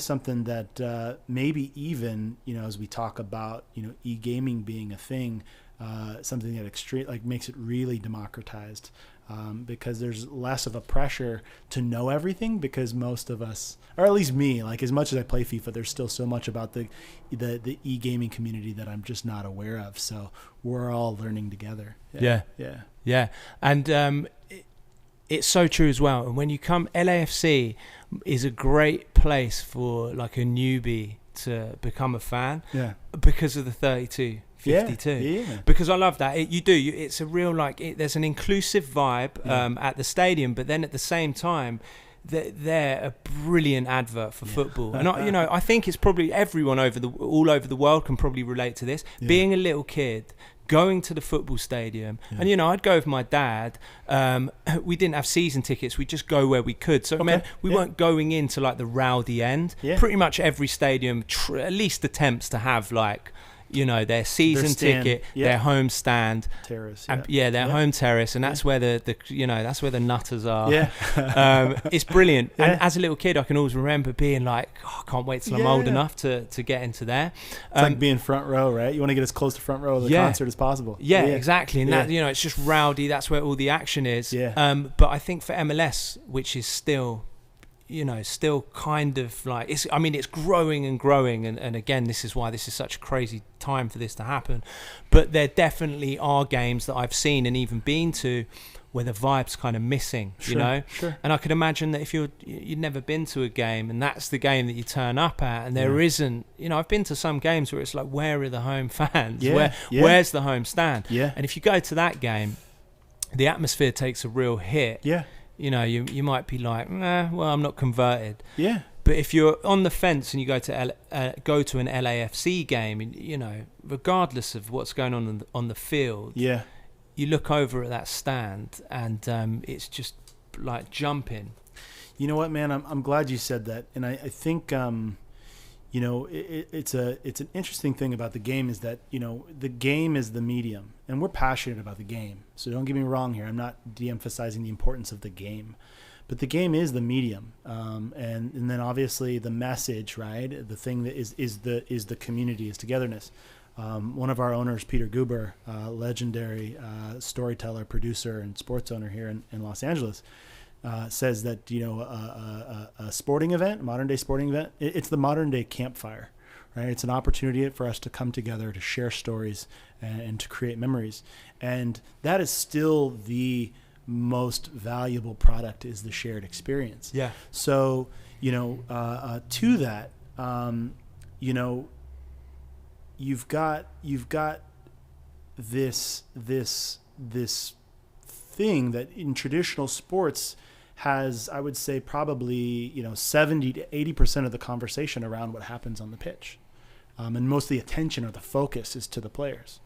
something that maybe even as we talk about e-gaming being a thing. Something that makes it really democratized, because there's less of a pressure to know everything, because most of us, or at least me, like as much as I play FIFA, there's still so much about the e-gaming community that I'm just not aware of. So we're all learning together. Yeah. And it's so true as well. And when you come, LAFC is a great place for like a newbie to become a fan, because of the 32. 52, because I love that. It's a real there's an inclusive vibe at the stadium, but then at the same time, they're a brilliant advert for football. And I think it's probably everyone all over the world can probably relate to this. Being a little kid, going to the football stadium, and you know, I'd go with my dad. We didn't have season tickets; we'd just go where we could. So it meant we weren't going into like the rowdy end. Pretty much every stadium at least attempts to have like, you know, their season ticket, their home stand, terrace, their home terrace, and that's where the you know, that's where the nutters are. It's brilliant. And as a little kid, I can always remember being like, oh, I can't wait till I'm old enough to get into there. It's like being front row, right? You want to get as close to front row of the concert as possible. Yeah, exactly. And that, you know, it's just rowdy. That's where all the action is. But I think for MLS, which is still, you know, still kind of like, it's growing and growing, and again, this is why this is such a crazy time for this to happen. But there definitely are games that I've seen and even been to where the vibe's kind of missing, you know. And I could imagine that if you'd never been to a game and that's the game that you turn up at, and there isn't, you know, I've been to some games where it's like, where are the home fans? Where's the home stand? And if you go to that game, the atmosphere takes a real hit. You know, you might be like, well, I'm not converted. But if you're on the fence and you go to an LAFC game, you know, regardless of what's going on the field, you look over at that stand and it's just like jumping. You know what, man? I'm glad you said that, and I think you know, it's an interesting thing about the game is that, you know, the game is the medium, and we're passionate about the game. So don't get me wrong here. I'm not de-emphasizing the importance of the game, but the game is the medium, and then obviously the message, right? The thing that is the community, is togetherness. One of our owners, Peter Guber, legendary storyteller, producer, and sports owner here in Los Angeles, says that, you know, a sporting event, modern day sporting event, it's the modern day campfire, right? It's an opportunity for us to come together, to share stories, and to create memories. And that is still the most valuable product, is the shared experience. So, you know, to that, you know, you've got this thing that in traditional sports has, I would say, probably, you know, 70 to 80% of the conversation around what happens on the pitch. And most of the attention or the focus is to the players.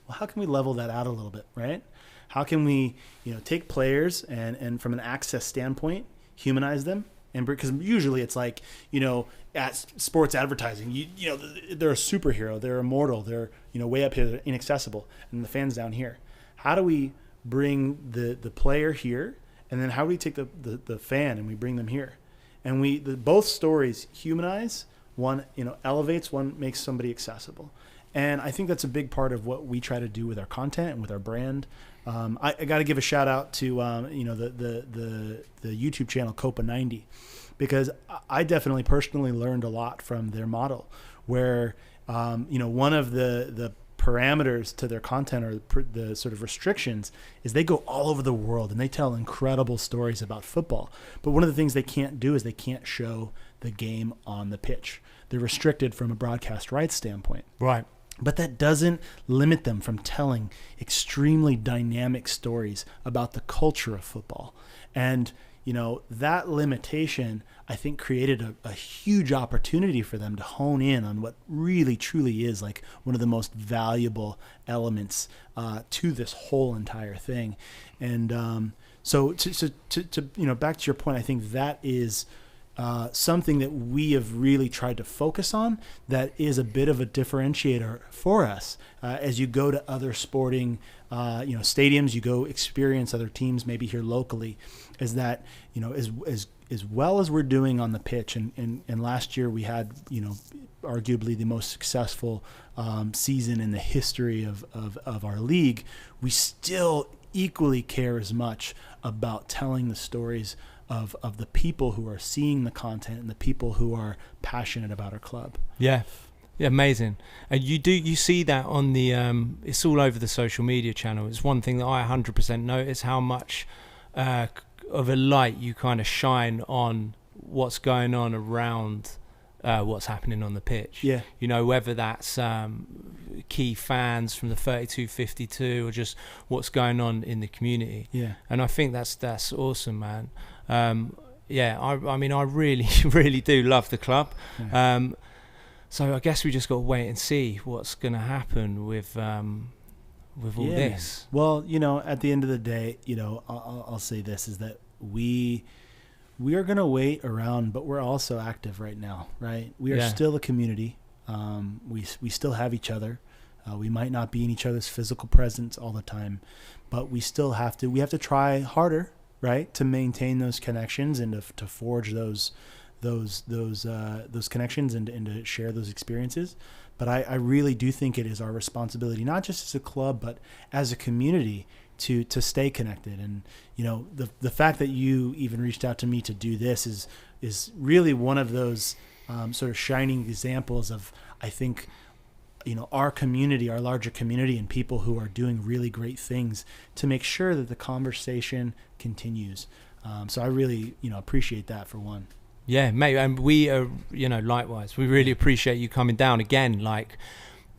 Well, how can we level that out a little bit, right? How can we, you know, take players and from an access standpoint, humanize them? And because usually it's like, you know, at sports advertising, you know, they're a superhero, they're immortal, they're, you know, way up here, they're inaccessible, and the fans down here. How do we bring the player here, and then how do we take the fan and we bring them here? And both stories humanize. One, you know, elevates, one makes somebody accessible. And I think that's a big part of what we try to do with our content and with our brand. I got to give a shout out to you know, the YouTube channel Copa 90, because I definitely personally learned a lot from their model, where you know, one of the parameters to their content, or the sort of restrictions, is they go all over the world and they tell incredible stories about football. But one of the things they can't do is they can't show the game on the pitch. They're restricted from a broadcast rights standpoint. Right. But that doesn't limit them from telling extremely dynamic stories about the culture of football. And, you know, that limitation, I think, created a huge opportunity for them to hone in on what really, truly is like one of the most valuable elements to this whole entire thing. And so to you know, back to your point, I think that is something that we have really tried to focus on, that is a bit of a differentiator for us as you go to other sporting you know, stadiums, you go experience other teams maybe here locally, is that, you know, as well as we're doing on the pitch, and last year we had, you know, arguably the most successful season in the history of our league, we still equally care as much about telling the stories of the people who are seeing the content and the people who are passionate about our club. Yeah, amazing. And you see that on the it's all over the social media channel. It's one thing that I 100% notice, how much of a light you kind of shine on what's going on around what's happening on the pitch. Yeah, you know, whether that's key fans from the 32-52 or just what's going on in the community. Yeah, and I think that's awesome, man. Yeah, I mean, I really, really do love the club. Yeah. So I guess we just got to wait and see what's going to happen with with all this? Well, at the end of the day, I'll say this is that we are going to wait around, but we're also active right now, right? We are still a community. We still have each other. We might not be in each other's physical presence all the time, but we have to try harder, right, to maintain those connections and to forge those connections and to share those experiences. But I really do think it is our responsibility, not just as a club, but as a community, to stay connected. And the fact that you even reached out to me to do this is really one of those sort of shining examples of, I think, our community, our larger community, and people who are doing really great things to make sure that the conversation continues. So I really, appreciate that, for one. Yeah, mate, and we are, likewise. We really appreciate you coming down again. Like,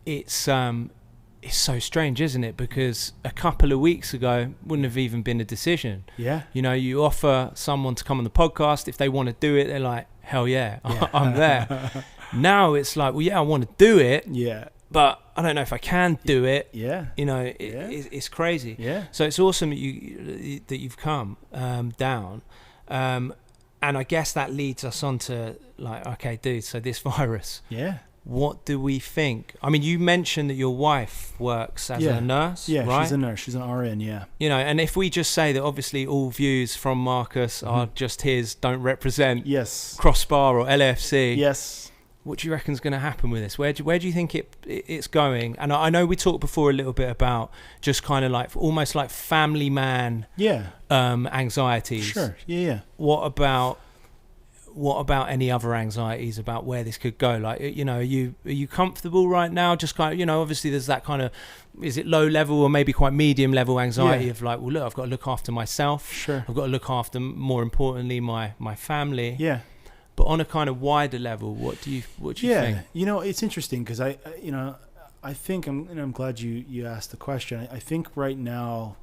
it's so strange, isn't it? Because a couple of weeks ago wouldn't have even been a decision. Yeah. You offer someone to come on the podcast. If they want to do it, they're like, hell yeah. I'm there. Now it's like, well, yeah, I want to do it. Yeah. But I don't know if I can do it. Yeah. It's crazy. Yeah. So it's awesome that you've come down. And I guess that leads us on to, like, okay, dude, so this virus. Yeah. What do we think? I mean, you mentioned that your wife works as a nurse, yeah, right? She's a nurse. She's an RN, yeah. And if we just say that obviously all views from Marcus are just his, don't represent Crossbar or LAFC. Yes. What do you reckon is going to happen with this? Where do you think it's going? And I know we talked before a little bit about just kind of like almost like family man anxieties. Sure. Yeah. What about any other anxieties about where this could go? Like, are you comfortable right now? Just kind of, obviously there's that kind of, is it low level or maybe quite medium level anxiety of like, well, look, I've got to look after myself. Sure. I've got to look after, more importantly, my family. Yeah. But on a kind of wider level, what do you think? It's interesting because I think I'm glad you asked the question. I think right now,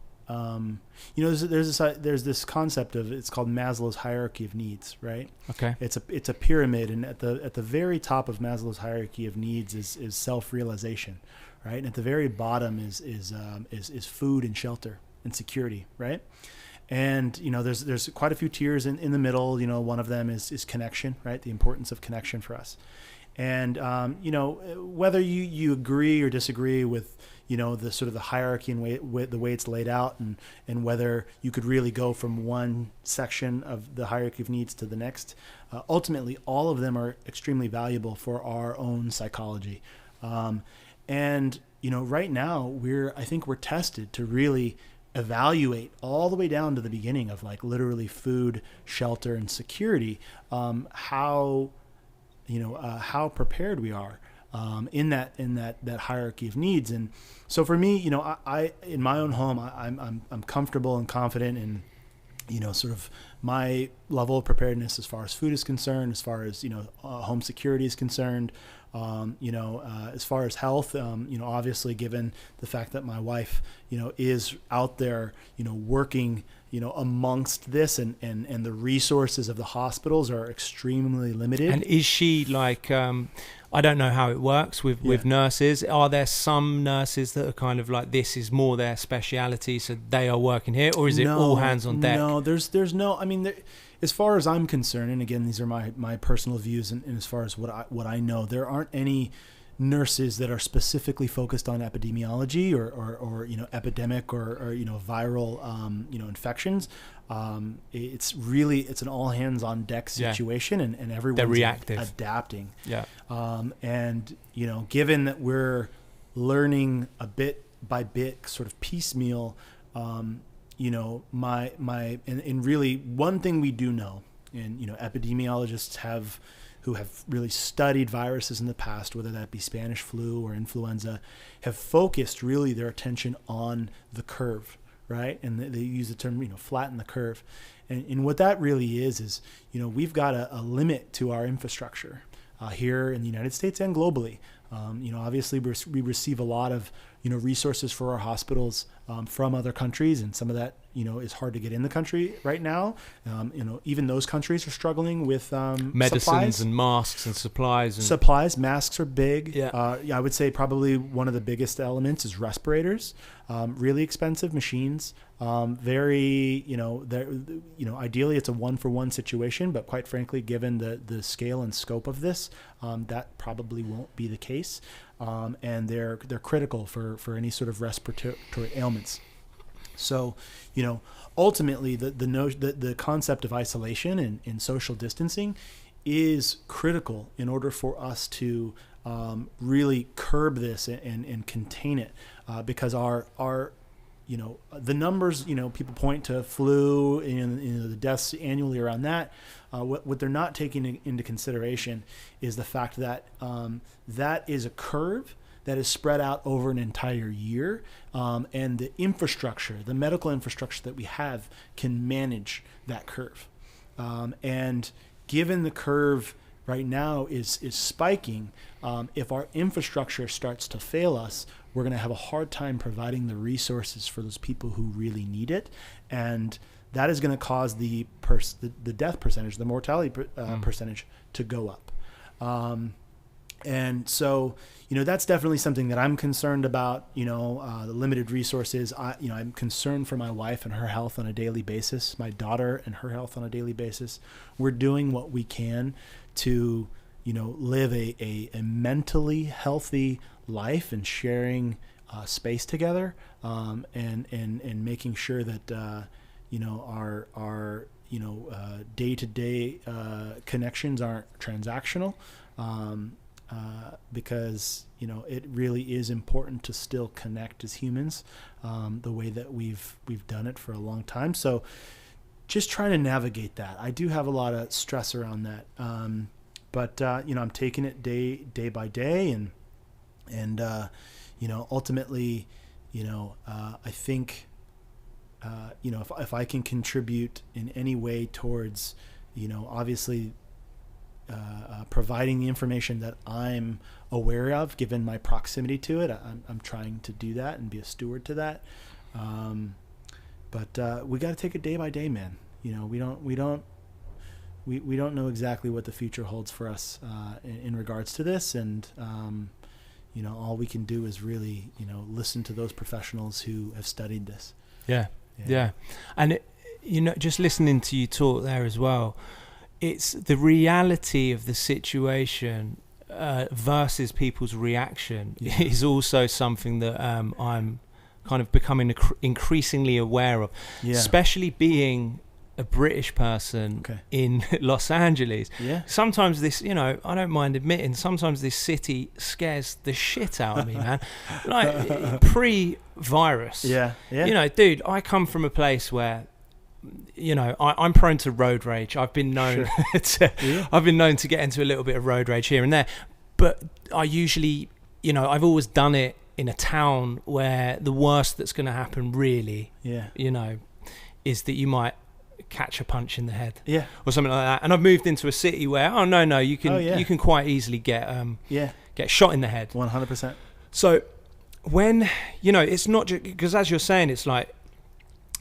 there's this concept of, it's called Maslow's hierarchy of needs, right? Okay. It's a pyramid, and at the very top of Maslow's hierarchy of needs is self-realization, right? And at the very bottom is food and shelter and security, right? And there's quite a few tiers in the middle. One of them is connection, right? The importance of connection for us. And whether you agree or disagree with the sort of the hierarchy and the way it's laid out, and whether you could really go from one section of the hierarchy of needs to the next, ultimately all of them are extremely valuable for our own psychology. And right now I think we're tested to really evaluate all the way down to the beginning of, like, literally food, shelter, and security, how prepared we are in that hierarchy of needs. And so for me, I in my own home, I'm comfortable and confident in sort of my level of preparedness as far as food is concerned, as far as home security is concerned. As far as health, obviously, given the fact that my wife, is out there, working, amongst this, and the resources of the hospitals are extremely limited. And is she like, I don't know how it works with nurses. Are there some nurses that are kind of like, this is more their speciality, so they are working here, or is it all hands on deck? No, there's no, I mean, as far as I'm concerned, and again, these are my personal views, and as far as what I know, there aren't any nurses that are specifically focused on epidemiology or epidemic or viral infections. It's an all hands on deck situation, and everyone's reactive, adapting. Yeah. And given that we're learning a bit by bit, sort of piecemeal, and really one thing we do know, and epidemiologists who have really studied viruses in the past, whether that be Spanish flu or influenza, have focused really their attention on the curve, right? And they use the term, flatten the curve. And what that really is we've got a limit to our infrastructure here in the United States and globally. Obviously we receive a lot of, resources for our hospitals from other countries, and some of that, is hard to get in the country right now. Even those countries are struggling with medicines supplies. And masks and supplies. Masks are big. Yeah. I would say probably one of the biggest elements is respirators. Really expensive machines. Very, ideally it's a 1-for-1 situation, but quite frankly, given the scale and scope of this, that probably won't be the case. And they're critical for any sort of respiratory ailments. So, ultimately the concept of isolation and social distancing is critical in order for us to really curb this and contain it, because our the numbers, people point to flu and the deaths annually around that. What they're not taking into consideration is the fact that that is a curve that is spread out over an entire year, and the medical infrastructure that we have can manage that curve. And given the curve right now is spiking, if our infrastructure starts to fail us, we're going to have a hard time providing the resources for those people who really need it, and that is going to cause the death percentage, the mortality percentage to go up. And so, that's definitely something that I'm concerned about, the limited resources. I'm concerned for my wife and her health on a daily basis, my daughter and her health on a daily basis. We're doing what we can to, live a mentally healthy life and sharing space together, and making sure that, our day-to-day connections aren't transactional. Because it really is important to still connect as humans, the way that we've done it for a long time. So just trying to navigate that. I do have a lot of stress around that, but I'm taking it day by day, and ultimately, I think if I can contribute in any way towards obviously providing the information that I'm aware of, given my proximity to it, I'm trying to do that and be a steward to that. But we got to take it day by day, man. We don't know exactly what the future holds for us in regards to this, and all we can do is really listen to those professionals who have studied this. Yeah. And just listening to you talk there as well, it's the reality of the situation versus people's reaction is also something that I'm kind of becoming increasingly aware of, especially being a British person in Los Angeles. Sometimes this, I don't mind admitting, sometimes this city scares the shit out of me, man. Like pre-virus. Dude, I come from a place where I'm prone to road rage. I've been known to get into a little bit of road rage here and there, but I usually, I've always done it in a town where the worst that's going to happen really, is that you might catch a punch in the head, or something like that. And I've moved into a city where, you can quite easily get shot in the head. 100%. So when, it's not just because, as you're saying, it's like,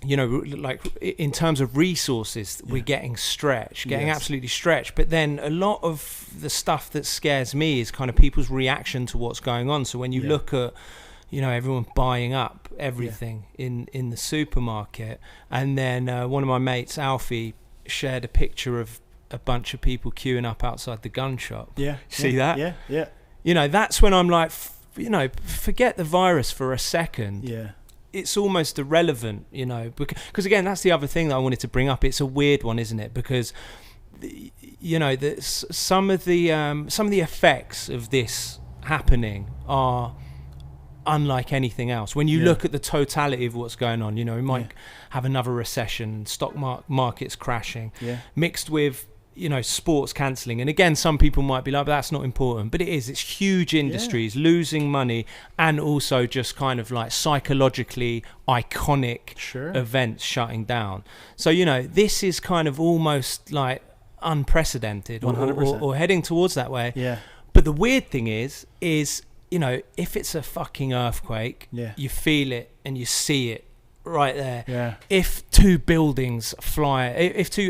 like in terms of resources, we're getting absolutely stretched. But then a lot of the stuff that scares me is kind of people's reaction to what's going on. So when you look at, everyone buying up everything in the supermarket, and then one of my mates, Alfie, shared a picture of a bunch of people queuing up outside the gun shop. See that? That's when I'm like, forget the virus for a second. It's almost irrelevant, because again, that's the other thing that I wanted to bring up. It's a weird one, isn't it? Because some of the effects of this happening are unlike anything else. When you look at the totality of what's going on, we might have another recession, stock markets crashing, mixed with sports cancelling. And again, some people might be like, but that's not important. But it is. It's huge industries losing money, and also just kind of like psychologically iconic events shutting down. So, this is kind of almost like unprecedented, 100%. or heading towards that way. But the weird thing is, you know, if it's a fucking earthquake, you feel it and you see it right there. Yeah. If two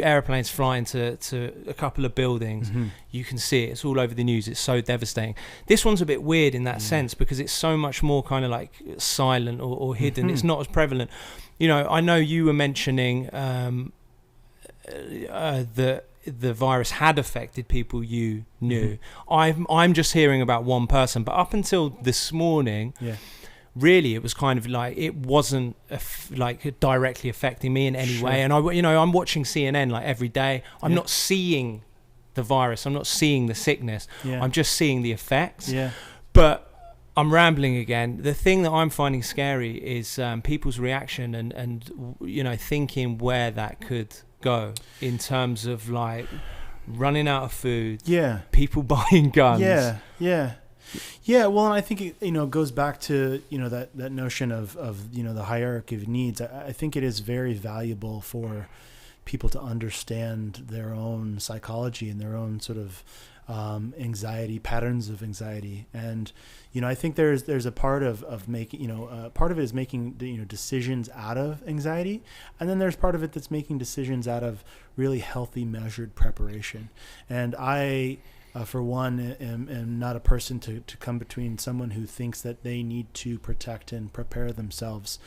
airplanes fly into a couple of buildings, you can see it. It's all over the news. It's so devastating. This one's a bit weird in that sense because it's so much more kind of like silent or hidden. It's not as prevalent. You know, I know you were mentioning that the virus had affected people you knew. I'm just hearing about one person, but up until this morning, really it was kind of like it wasn't like directly affecting me in any way. And I'm watching CNN like every day. I'm not seeing the virus. I'm not seeing the sickness. I'm just seeing the effects. But I'm rambling again. The thing that I'm finding scary is people's reaction and you know, thinking where that could go in terms of like running out of food, people buying guns. Well, and I think it, you know, goes back to, you know, that notion of you know, the hierarchy of needs. I think it is very valuable for people to understand their own psychology and their own sort of anxiety, patterns of anxiety. And, you know, I think there's a part of making, you know, part of it is making, you know, decisions out of anxiety. And then there's part of it that's making decisions out of really healthy, measured preparation. And I, for one, am not a person to come between someone who thinks that they need to protect and prepare themselves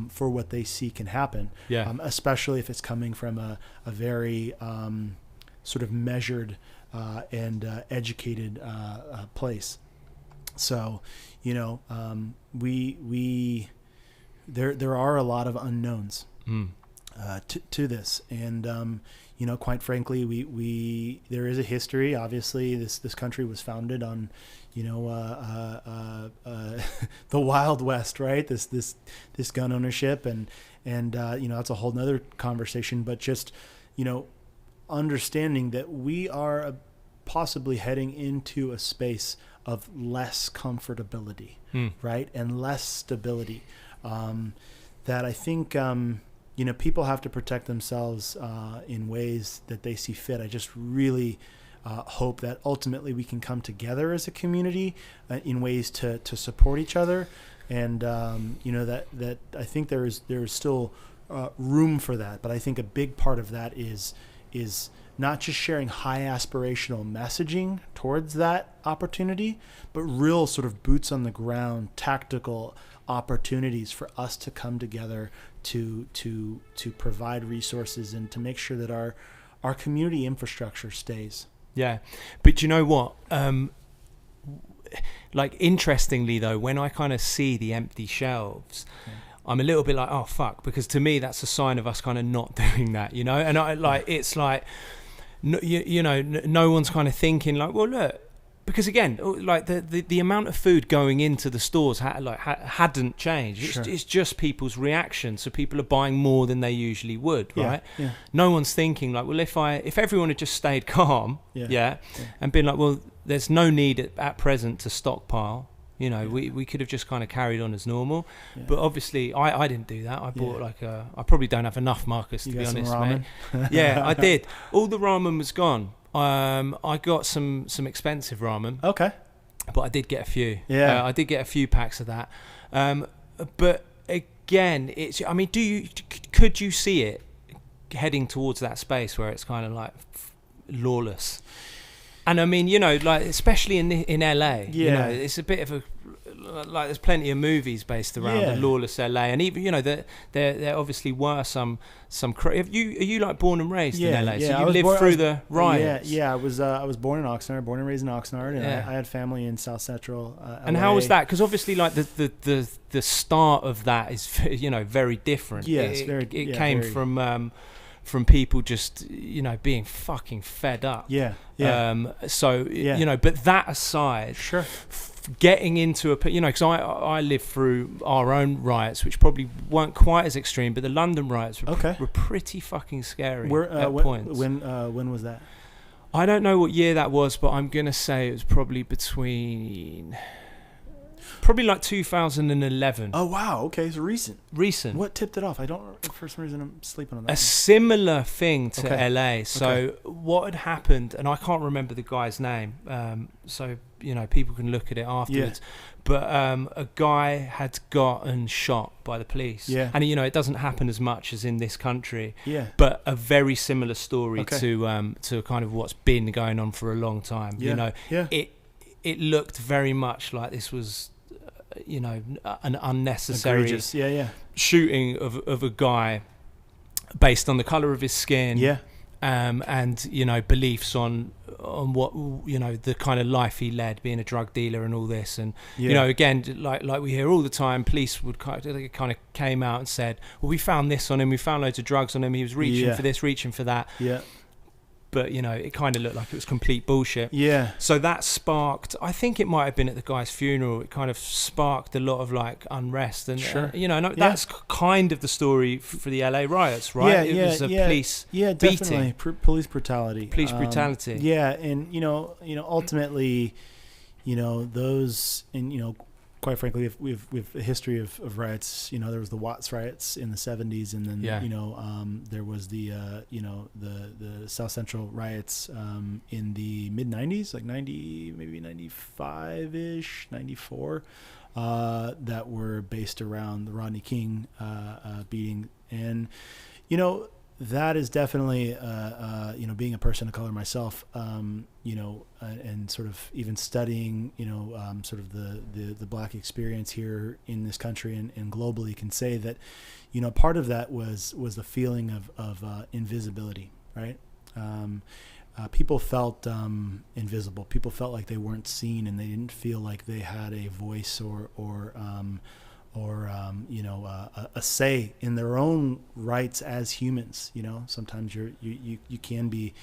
for what they see can happen. Especially if it's coming from a very sort of measured and educated place. So, you know, there are a lot of unknowns to this, and you know, quite frankly, we there is a history. Obviously, this country was founded on, you know, the Wild West, right? This gun ownership, and you know, that's a whole nother conversation. But just, you know, understanding that we are possibly heading into a space of less comfortability, right? And less stability, that I think, you know, people have to protect themselves in ways that they see fit. I just really hope that ultimately we can come together as a community in ways to support each other. And, you know, that I think there is still room for that. But I think a big part of that is not just sharing high aspirational messaging towards that opportunity, but real sort of boots on the ground, tactical opportunities for us to come together to provide resources and to make sure that our community infrastructure stays. Yeah. But you know what? Like, interestingly though, when I kind of see the empty shelves, I'm a little bit like, oh fuck, because to me that's a sign of us kind of not doing that, you know. And I like, it's like, you know, no one's kind of thinking like, well, look, because again, like the amount of food going into the stores hadn't changed. It's just people's reaction. So people are buying more than they usually would, right? No one's thinking like, well, if everyone had just stayed calm, and been like, well, there's no need at present to stockpile. You know, we could have just kind of carried on as normal. But obviously, I didn't do that. I bought I probably don't have enough, Marcus, to be honest, mate. Yeah, I did. All the ramen was gone. I got some expensive ramen. Okay. But I did get a few. Yeah. I did get a few packs of that. But again, I mean, could you see it heading towards that space where it's kind of like lawless? And I mean, you know, like especially in LA, you know, it's a bit of a like there's plenty of movies based around the lawless LA, and even, you know, there obviously were some. Are you like born and raised in LA? So you lived through the riots. I was born in Oxnard, born and raised in Oxnard, and I had family in South Central LA. And how was that? Because obviously, like the start of that is, you know, very different. Yes, it came from people just, you know, being fucking fed up. So you know, but that aside, getting into you know, because I lived through our own riots, which probably weren't quite as extreme, but the London riots were pretty fucking scary at points. When was that? I don't know what year that was, but I'm gonna say it was probably between Probably like 2011. Oh wow, okay, so recent. What tipped it off? I don't. For some reason, I'm sleeping on that. A similar thing to LA. So what had happened, and I can't remember the guy's name. So people can look at it afterwards. Yeah. But a guy had gotten shot by the police. Yeah. And it doesn't happen as much as in this country. Yeah. But a very similar story to kind of what's been going on for a long time. Yeah. It looked very much like this was, an unnecessary shooting of a guy based on the colour of his skin. Yeah. And beliefs on what the kind of life he led, being a drug dealer and all this, and again, like we hear all the time, police would kind of came out and said, well, we found this on him, we found loads of drugs on him, he was reaching for this, reaching for that. Yeah. But it kind of looked like it was complete bullshit. Yeah. So that sparked, I think it might have been at the guy's funeral, it kind of sparked a lot of like unrest, and that's kind of the story for the LA riots, right? It was a police definitely police brutality. Police brutality. Yeah, and ultimately, those, and quite frankly, we've a history of riots. There was the Watts riots in the 70s, and then there was the South Central riots in the mid 90s, like 90, maybe 95-ish, 94, that were based around the Rodney King beating, and that is definitely, being a person of color myself, and sort of even studying, sort of the black experience here in this country and globally, can say that, part of that was the feeling of invisibility, right? People felt invisible. People felt like they weren't seen, and they didn't feel like they had a voice or a say in their own rights as humans. Sometimes you can be,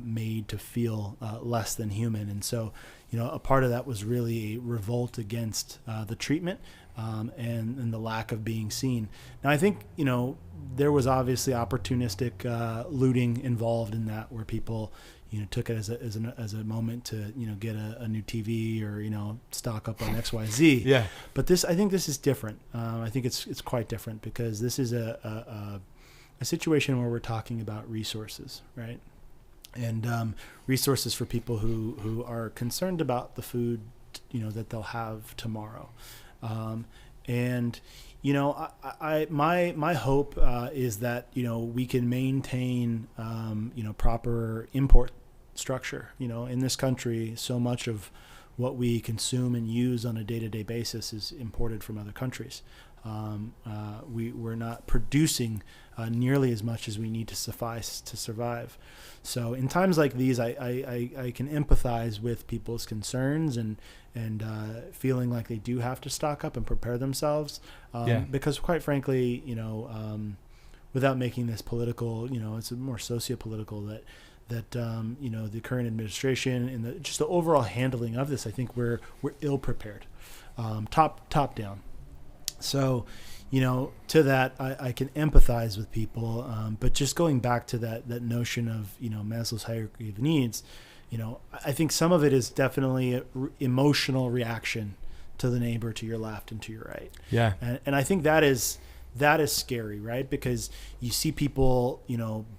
made to feel less than human, and so a part of that was really a revolt against the treatment and the lack of being seen. Now I think there was obviously opportunistic looting involved in that, where people took it as a moment to get a new TV or stock up on XYZ. Yeah. But I think this is different. I think it's quite different, because this is a situation where we're talking about resources, right? And resources for people who are concerned about the food that they'll have tomorrow. And my hope is that we can maintain proper import structure. In this country, so much of what we consume and use on a day-to-day basis is imported from other countries. We're not producing nearly as much as we need to suffice to survive. So in times like these, I can empathize with people's concerns and feeling like they do have to stock up and prepare themselves. Because quite frankly, without making this political, it's more socio-political, that the current administration and just the overall handling of this, I think we're ill prepared, top down. So, to that, I can empathize with people. But just going back to that notion of, Maslow's hierarchy of needs, I think some of it is definitely an emotional reaction to the neighbor to your left and to your right. Yeah. And I think that is scary, right? Because you see people,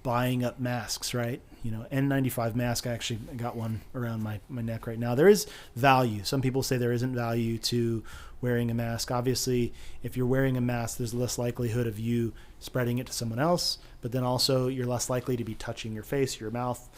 buying up masks, right? N95 mask. I actually got one around my neck right now. There is value. Some people say there isn't value to wearing a mask. Obviously, if you're wearing a mask, there's less likelihood of you spreading it to someone else, but then also you're less likely to be touching your face, your mouth.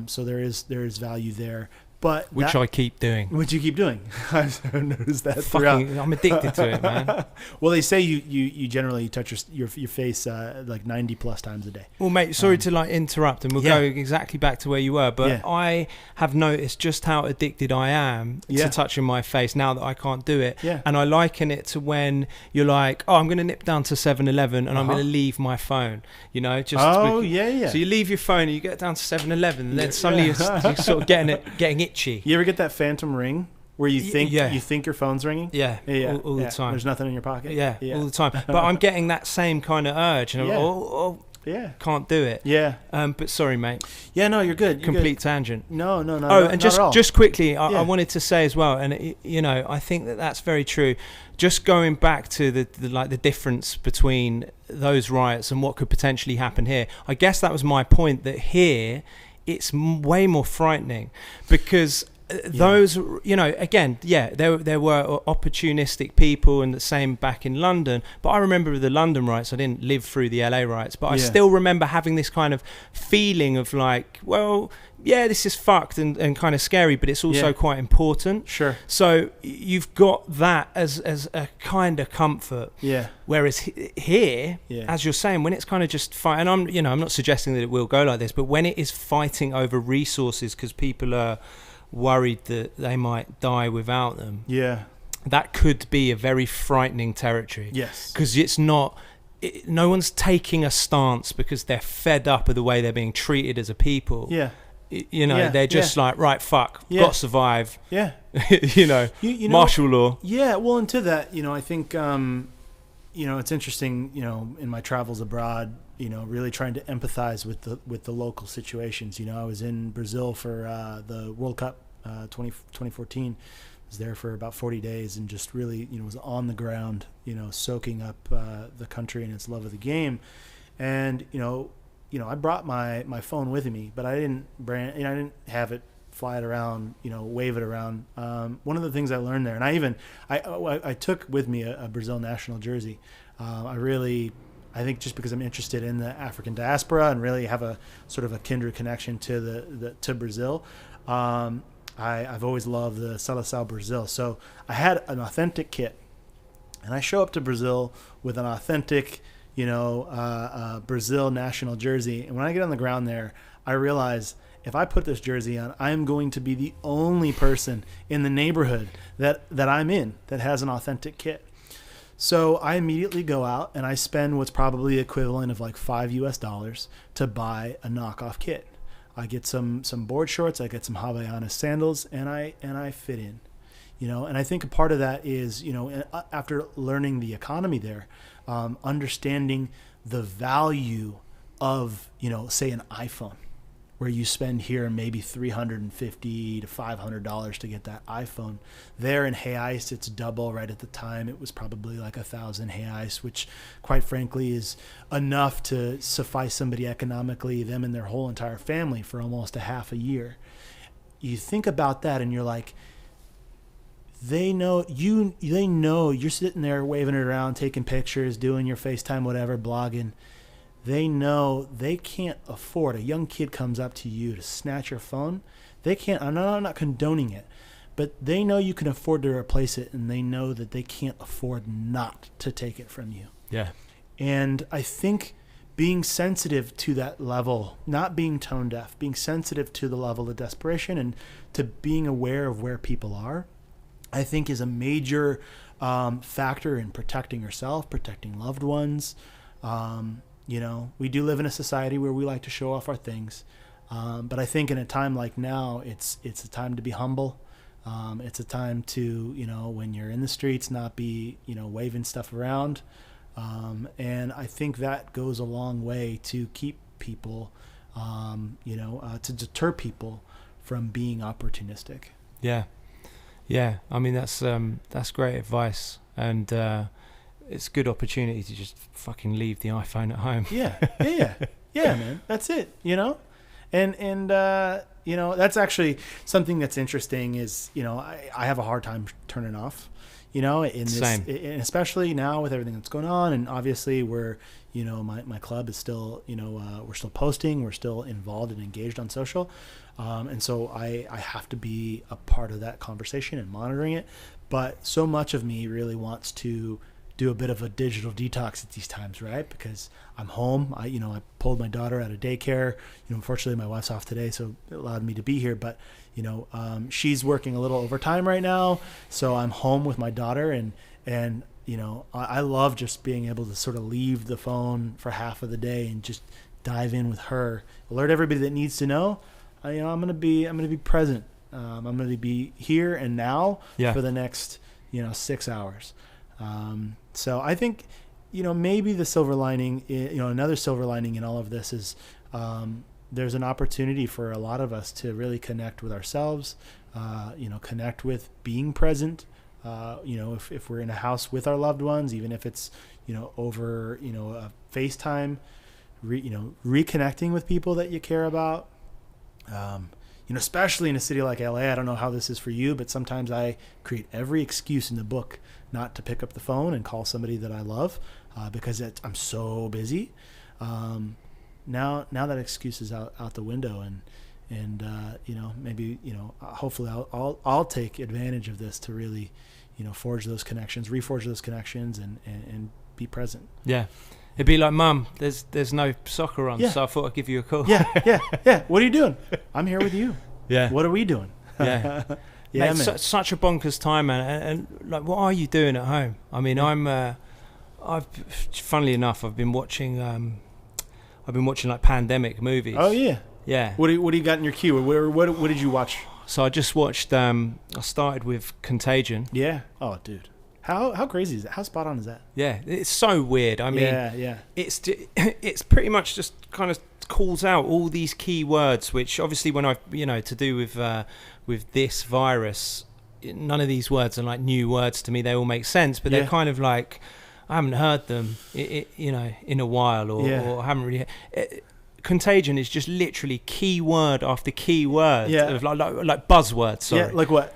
So there is value there. But which I keep doing. Which you keep doing. I've noticed that throughout. I'm addicted to it, man. Well, they say you generally touch your face like 90 plus times a day. Well, mate, sorry to interrupt, and we'll go exactly back to where you were, but I have noticed just how addicted I am to touching my face now that I can't do it. Yeah. And I liken it to when you're like, oh, I'm going to nip down to 7-Eleven and I'm going to leave my phone. So you leave your phone and you get down to 7-Eleven, and then suddenly you're sort of getting itchy. You ever get that phantom ring where you think your phone's ringing? Yeah. All the time. There's nothing in your pocket. Yeah, all the time. But I'm getting that same kind of urge, and Yeah. Can't do it. Yeah. But sorry, mate. Yeah, no, you're good. Complete tangent. No. And just quickly, I Yeah. wanted to say as well, and I think that's very true. Just going back to the difference between those riots and what could potentially happen here. I guess that was my point, that here it's way more frightening because those, again, there were opportunistic people, and the same back in London. But I remember with the London riots, I didn't live through the LA riots, but I still remember having this kind of feeling of like, well, yeah, this is fucked and kind of scary, but it's also quite important. Sure. So you've got that as a kind of comfort. Yeah. Whereas here, as you're saying, when it's kind of just fight, and I'm not suggesting that it will go like this, but when it is fighting over resources because people are worried that they might die without them, that could be a very frightening territory. Yes. Because it's not, no one's taking a stance because they're fed up of the way they're being treated as a people. Yeah. They're just like, right, fuck, got to survive. Yeah. Martial law. Yeah, well, and to that, I think, it's interesting, in my travels abroad, really trying to empathize with the local situations. I was in Brazil for the World Cup 2014. I was there for about 40 days and just really, was on the ground, soaking up the country and its love of the game. And, I brought my phone with me, but I didn't have it, fly it around, wave it around. One of the things I learned there, and I took with me a Brazil national jersey. I think just because I'm interested in the African diaspora and really have a sort of a kindred connection to Brazil. I've always loved the Seleção Brazil. So I had an authentic kit, and I show up to Brazil with an authentic, Brazil national jersey. And when I get on the ground there, I realize if I put this jersey on, I'm going to be the only person in the neighborhood that I'm in that has an authentic kit. So I immediately go out and I spend what's probably equivalent of like $5 to buy a knockoff kit. I get some board shorts, I get some Havaianas sandals, and I fit in, And I think a part of that is, after learning the economy there, understanding the value of, say, an iPhone, where you spend here maybe $350 to $500 to get that iPhone. There in reais, it's double. Right at the time, it was probably like 1,000 reais, which, quite frankly, is enough to suffice somebody economically, them and their whole entire family, for almost a half a year. You think about that, and you're like, they know you're sitting there waving it around, taking pictures, doing your FaceTime, whatever, blogging. They know they can't afford. A young kid comes up to you to snatch your phone. They can't. I'm not condoning it, but they know you can afford to replace it, and they know that they can't afford not to take it from you. Yeah. And I think being sensitive to that level, not being tone deaf, being sensitive to the level of desperation and to being aware of where people are, I think is a major factor in protecting yourself, protecting loved ones. We do live in a society where we like to show off our things. But I think in a time like now, it's a time to be humble. It's a time to, when you're in the streets, not be, waving stuff around. And I think that goes a long way to keep people, to deter people from being opportunistic. Yeah. Yeah. I mean, that's great advice. And, it's a good opportunity to just fucking leave the iPhone at home. Yeah, man. That's it, And that's actually something that's interesting is, I have a hard time turning off, Same. And especially now with everything that's going on. And obviously we're, my club is still, we're still posting, we're still involved and engaged on social. And so I have to be a part of that conversation and monitoring it. But so much of me really wants to do a bit of a digital detox at these times, right? Because I'm home. I pulled my daughter out of daycare. Unfortunately, my wife's off today, so it allowed me to be here. But she's working a little overtime right now, so I'm home with my daughter, and I love just being able to sort of leave the phone for half of the day and just dive in with her. Alert everybody that needs to know. I'm gonna be present. I'm gonna be here and now for the next 6 hours. So I think maybe the silver lining, another silver lining in all of this is there's an opportunity for a lot of us to really connect with ourselves, connect with being present. If we're in a house with our loved ones, even if it's, over, a FaceTime, reconnecting with people that you care about. Especially in a city like LA, I don't know how this is for you, but sometimes I create every excuse in the book not to pick up the phone and call somebody that I love, because I'm so busy. Now that excuse is out the window, and maybe, hopefully I'll take advantage of this to really, reforge those connections, and be present. Yeah. It'd be like, Mum, there's no soccer on, so I thought I'd give you a call. Yeah. What are you doing? I'm here with you. Yeah. What are we doing? Yeah. Yeah, mate, such a bonkers time, man. And like, what are you doing at home? I mean, funnily enough, I've been watching like pandemic movies. Oh yeah. Yeah. What do you got in your queue? What did you watch? So I just watched. I started with Contagion. Yeah. Oh, dude. How crazy is that? How spot on is that? Yeah, it's so weird. I mean, yeah. It's pretty much just kind of calls out all these key words, which obviously when to do with this virus, none of these words are like new words to me. They all make sense, but they're kind of like, I haven't heard them, in a while, or haven't really. Contagion is just literally keyword after keyword of like buzzwords. Sorry. Yeah, like what?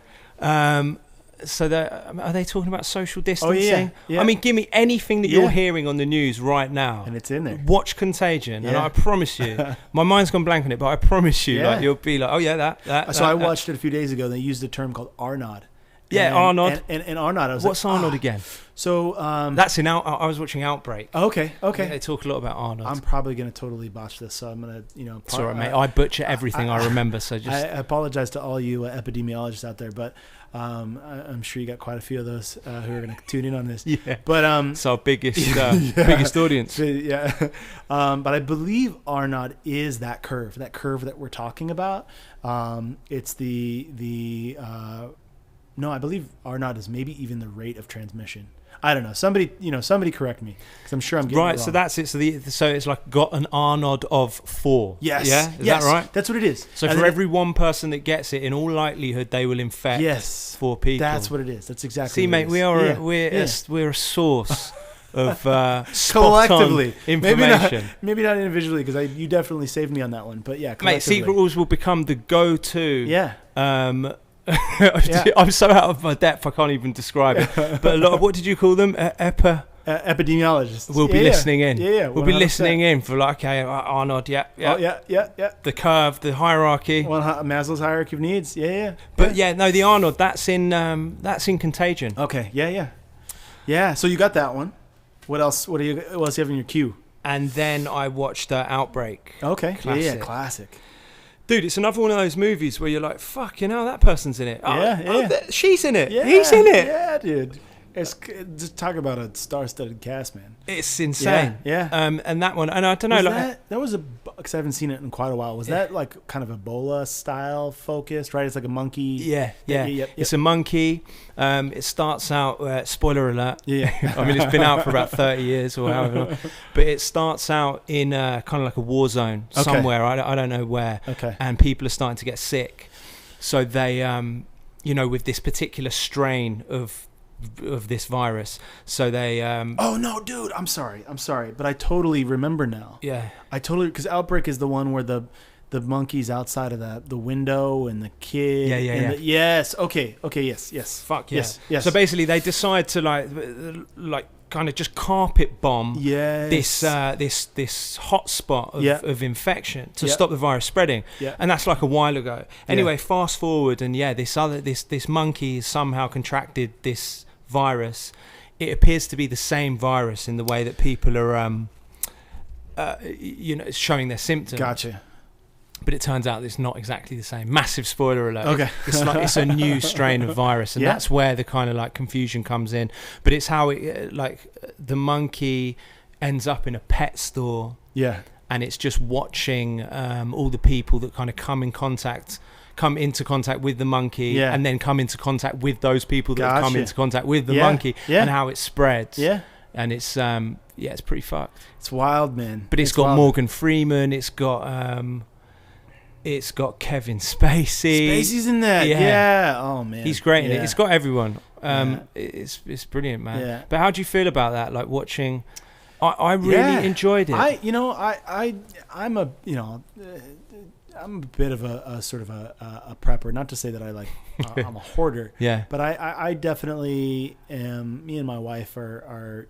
So are they talking about social distancing? Oh, yeah. I mean, give me anything that you're hearing on the news right now, and it's in there. Watch Contagion, and I promise you, my mind's gone blank on it, but I promise you, like, you'll be like, oh yeah, that. So I watched it a few days ago. They used a term called Arnod. Yeah, Arnod. And Arnod. What's Arnod again? So that's in I was watching Outbreak. Okay. They talk a lot about Arnod. I'm probably going to totally botch this, so I'm going to, It's all right, mate. I butcher everything I remember, so just. I apologize to all you epidemiologists out there, but I'm sure you got quite a few of those who are going to tune in on this. Yeah. But it's our biggest audience. Yeah. But I believe Arnod is that curve that we're talking about. It's no, I believe Arnod is maybe even the rate of transmission. I don't know. Somebody correct me, because I'm sure I'm getting it wrong. So that's it. So it's like got an Arnod of 4. Yes. Yeah. Is that right? That's what it is. So for every one person that gets it, in all likelihood, they will infect 4 people. That's what it is. That's exactly. See, mate, we are we're a source of collectively information. Maybe not individually, because you definitely saved me on that one. But yeah, mate, Secret Rules will become the go-to. Yeah. I'm so out of my depth I can't even describe it. But a lot of, what did you call them? Epidemiologists. We'll be listening in. Yeah. We'll be listening in for like, okay, Arnod, yeah. Oh, yeah. The curve, the hierarchy. Maslow's hierarchy of needs. Yeah. But the Arnod, that's in Contagion. Okay. Yeah. So you got that one. What else? What do you have in your queue? And then I watched Outbreak. Okay. Classic. Yeah. Classic. Dude, it's another one of those movies where you're like, fuck, that person's in it. She's in it. Yeah, He's in it. Yeah, dude. Just talk about a star-studded cast, man. It's insane. Yeah. And that one, and I don't know. That was because I haven't seen it in quite a while. Was that like kind of Ebola style focused, right? It's like a monkey. Yeah. It's a monkey. It starts out, spoiler alert. Yeah. I mean, it's been out for about 30 years or however long. But it starts out in kind of like a war zone somewhere. I don't know where. Okay. And people are starting to get sick. So they, with this particular strain of this virus, so they oh no, dude, I'm sorry, but I totally remember now. Because Outbreak is the one where the monkey's outside of the window and the kid. Yeah. Yes. Okay. Yes. Fuck yeah. Yes. So basically they decide to like kind of just carpet bomb this hot spot of infection to stop the virus spreading. And that's like a while ago. Anyway, fast forward, and this monkey has somehow contracted this virus. It appears to be the same virus in the way that people are showing their symptoms. Gotcha. But it turns out it's not exactly the same. Massive spoiler alert. Okay. It's a new strain of virus, and that's where the kind of like confusion comes in. But it's how it the monkey ends up in a pet store. Yeah. And it's just watching all the people that kind of come into contact with the monkey, and then come into contact with those people that have come into contact with the monkey, and how it spreads. Yeah. and it's it's pretty fucked. It's wild, man. But it's got wild. Morgan Freeman. It's got Kevin Spacey. Spacey's in that. Yeah. Oh man, he's great in it. It's got everyone. It's brilliant, man. Yeah. But how do you feel about that? Like watching. I really enjoyed it. I'm a bit of a sort of a prepper. Not to say that I'm a hoarder. Yeah. But I definitely am. Me and my wife are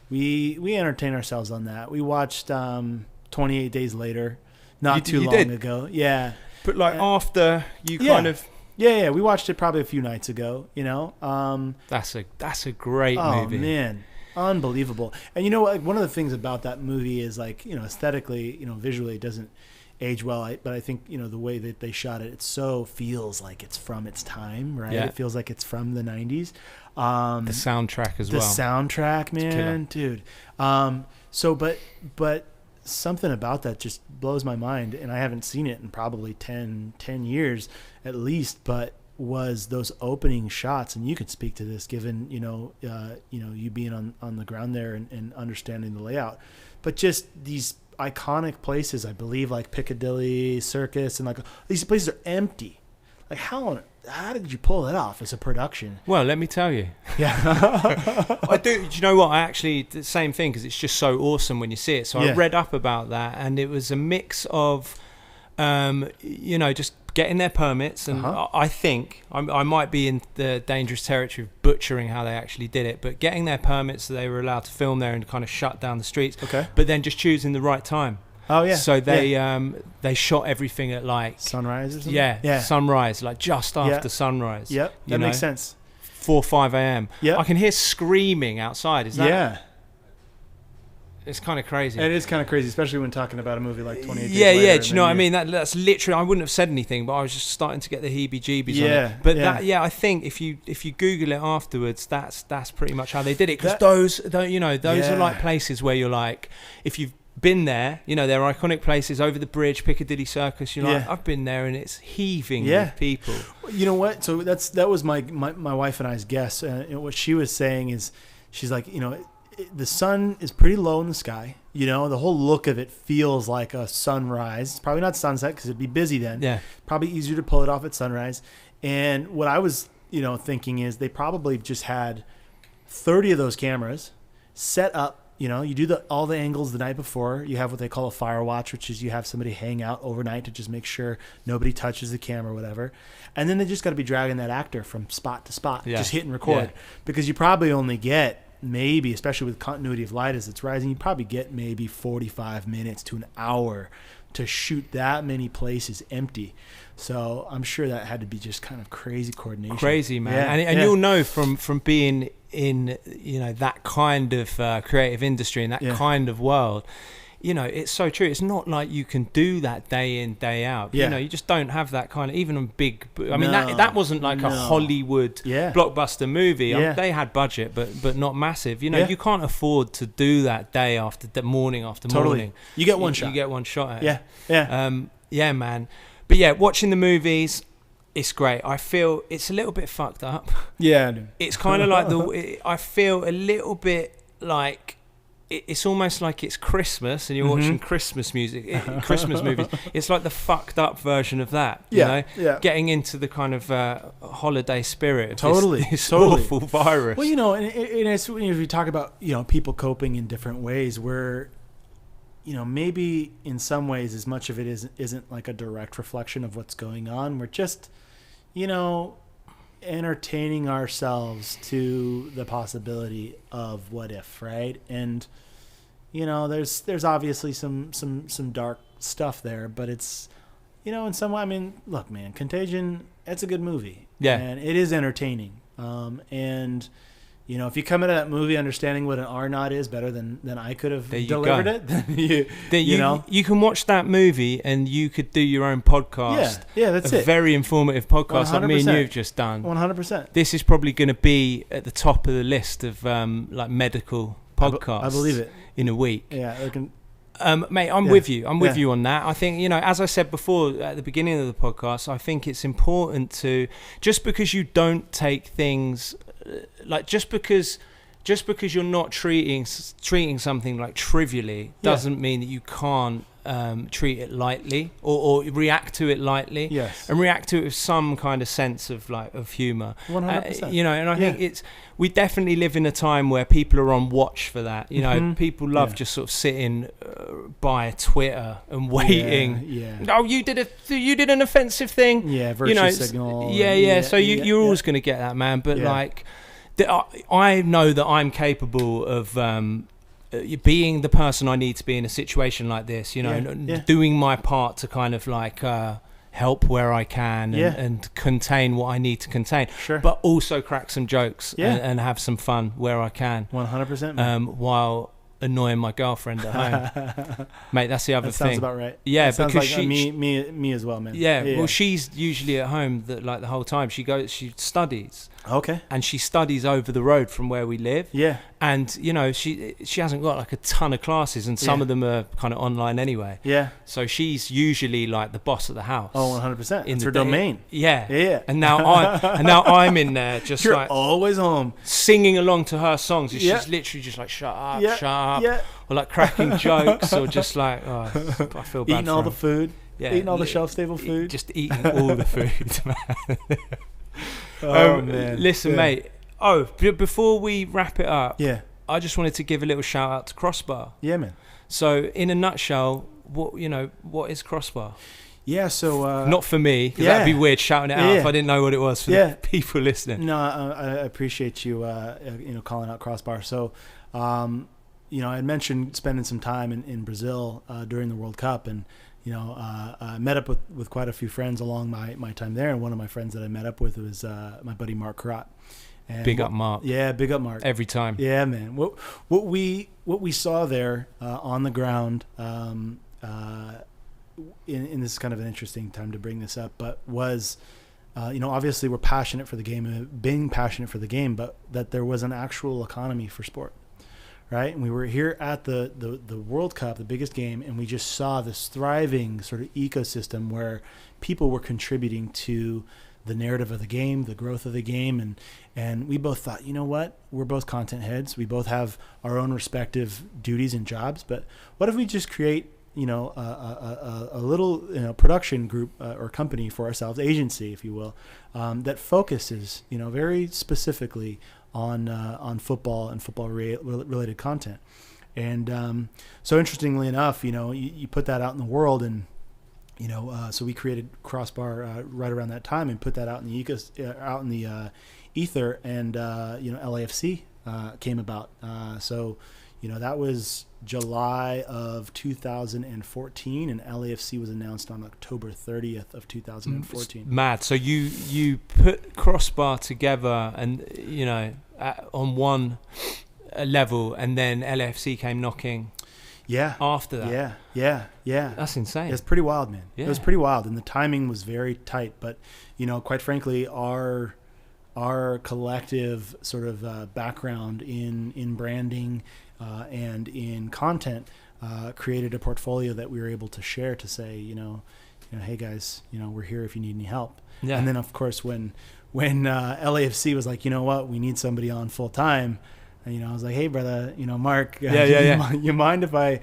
we entertain ourselves on that. We watched 28 Days Later, not too long ago. Yeah. But after you kind of. Yeah. We watched it probably a few nights ago. That's a great movie. Oh man. Unbelievable. And one of the things about that movie is aesthetically, visually it doesn't age well, but I think the way that they shot it so feels like it's from its time, right? It feels like it's from the 90s. The soundtrack as well. The soundtrack, man, dude. But something about that just blows my mind, and I haven't seen it in probably 10 years at least, but was those opening shots, and you could speak to this given you being on the ground there and understanding the layout, but just these iconic places, I believe, like Piccadilly Circus, and these places are empty. Like how did you pull that off as a production? Well, let me tell you. Yeah. I do. Do you know what? I actually the same thing, because it's just so awesome when you see it. So I read up about that, and it was a mix of just getting their permits, and I think I might be in the dangerous territory of butchering how they actually did it, but getting their permits so they were allowed to film there and kind of shut down the streets. Okay. But then just choosing the right time. Oh yeah. So they shot everything at sunrise or something. Yeah. Sunrise, just after sunrise. Yep. That makes sense. 4 or 5 a.m. Yeah. I can hear screaming outside. Is that? Yeah. It's kind of crazy. It is kind of crazy, especially when talking about a movie like 28 Days Later. Yeah. Do you know what I mean? That's literally. I wouldn't have said anything, but I was just starting to get the heebie-jeebies on it. But I think if you Google it afterwards, that's pretty much how they did it. Because those are like places where you're like, if you've been there, they're iconic places over the bridge, Piccadilly Circus. You're like, I've been there, and it's heaving with people. You know what? So that was my wife and I's guess. What she was saying is, she's like, the sun is pretty low in the sky. The whole look of it feels like a sunrise. It's probably not sunset because it'd be busy then. Yeah. Probably easier to pull it off at sunrise. And what I was, thinking is they probably just had 30 of those cameras set up. You do all the angles the night before. You have what they call a fire watch, which is you have somebody hang out overnight to just make sure nobody touches the camera or whatever. And then they just got to be dragging that actor from spot to spot, just hit and record. Yeah. Because you probably only get maybe, especially with continuity of light as it's rising, you probably get maybe 45 minutes to an hour to shoot that many places empty. So I'm sure that had to be just kind of crazy coordination. Crazy, man. And you'll know from being in that kind of creative industry and that kind of world, it's so true. It's not like you can do that day in, day out. You just don't have that kind of, even on big. I mean, that wasn't like a Hollywood blockbuster movie. They had budget, but not massive. You can't afford to do that day after morning after morning. You get one shot. You get one shot at it. Yeah, man. But watching the movies, it's great. I feel it's a little bit fucked up. Yeah. It's kind of like I feel a little bit like. It's almost like it's Christmas and you're watching Christmas music, Christmas movies. It's like the fucked up version of that, you know? Yeah. Getting into the kind of holiday spirit of this awful virus. Well, and it's, if we talk about, people coping in different ways where, maybe in some ways as much of it isn't like a direct reflection of what's going on. We're just, entertaining ourselves to the possibility of what if, right? And there's obviously some dark stuff there, but it's in some way, I mean, look, man, Contagion, it's a good movie, and it is entertaining, and if you come into that movie understanding what an R0 is better than I could have delivered it, then you can watch that movie and you could do your own podcast. Yeah, that's it. A very informative podcast 100%. Like me and you've just done. 100%. This is probably going to be at the top of the list of like medical podcasts. I believe it. In a week. Yeah. Mate, I'm with you. I'm with you on that. I think, as I said before at the beginning of the podcast, I think it's important to, just because you don't take things, like just because just because you're not treating something like trivially doesn't mean that you can't treat it lightly or react to it lightly. Yes. And react to it with some kind of sense of humor. 100%. And I think we definitely live in a time where people are on watch for that. People love just sort of sitting by Twitter and waiting. Oh, you did an offensive thing. Yeah, virtue signal. So you're always going to get that, man. But I know that I'm capable of being the person I need to be in a situation like this, doing my part to kind of help where I can and contain what I need to contain, but also crack some jokes and have some fun where I can. 100%. While annoying my girlfriend at home. Mate, that's the other thing. Sounds about right. Yeah, sounds because like me as well, man. Yeah, well, she's usually at home the whole time. She studies. Okay. And she studies over the road from where we live. Yeah. And she hasn't got a ton of classes, and some of them are kind of online anyway. Yeah. So she's usually the boss of the house. Oh, 100%. It's her domain. Yeah. Yeah. And now I'm in there just You're always home singing along to her songs. And she's literally just shut up, shut up. Yeah. Or cracking jokes, or just I feel bad. Eating all the food. Yeah. Eating all the shelf-stable food. Just eating all the food, man. Man. Listen, mate. Before we wrap it up, I just wanted to give a little shout out to Crossbar. Yeah, man. So, in a nutshell, what is Crossbar? Yeah, so not for me, because that'd be weird shouting it out if I didn't know what it was for the people listening. No, I appreciate you, calling out Crossbar. So, I had mentioned spending some time in Brazil during the World Cup, and I met up with quite a few friends along my time there, and one of my friends that I met up with was my buddy Mark Karat. Big up Mark. Yeah, big up Mark. Every time. Yeah, man. What we saw there on the ground, in this is kind of an interesting time to bring this up, but was, obviously we're passionate for the game, being passionate for the game, but that there was an actual economy for sport. Right, and we were here at the World Cup, the biggest game, and we just saw this thriving sort of ecosystem where people were contributing to the narrative of the game, the growth of the game, and we both thought, you know what, we're both content heads, we both have our own respective duties and jobs, but what if we just create a little production group or company for ourselves, agency, if you will, that focuses very specifically on football and football related content. And so interestingly enough, you put that out in the world, and so we created Crossbar right around that time and put that out in the ether, and LAFC came about. So that was July of 2014, and LAFC was announced on October 30th of 2014. It's mad. So you put Crossbar together, and on one level, and then LAFC came knocking. Yeah. After that. Yeah. That's insane. It's pretty wild, man. Yeah. It was pretty wild, and the timing was very tight. But quite frankly, our collective sort of background in branding and in content created a portfolio that we were able to share to say, hey guys, we're here if you need any help. Yeah. And then of course when LAFC was like, you know what, we need somebody on full time, and I was like, hey brother, Mark, you mind if I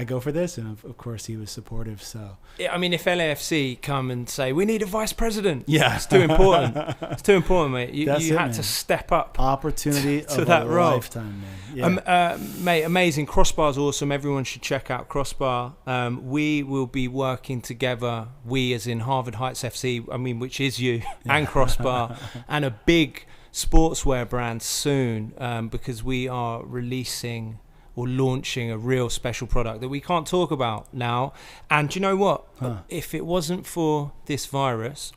go for this? And of course he was supportive. So yeah, I mean, if LAFC come and say we need a vice president, it's too important. It's too important, mate. You had to step up. Opportunity to of that a role. lifetime, man. Yeah. Mate, amazing. Crossbar's awesome. Everyone should check out Crossbar. We will be working together. We, as in Harvard Heights FC, which is you, and Crossbar, and a big sportswear brand soon, because we are releasing or launching a real special product that we can't talk about now. And do you know what? If it wasn't for this virus,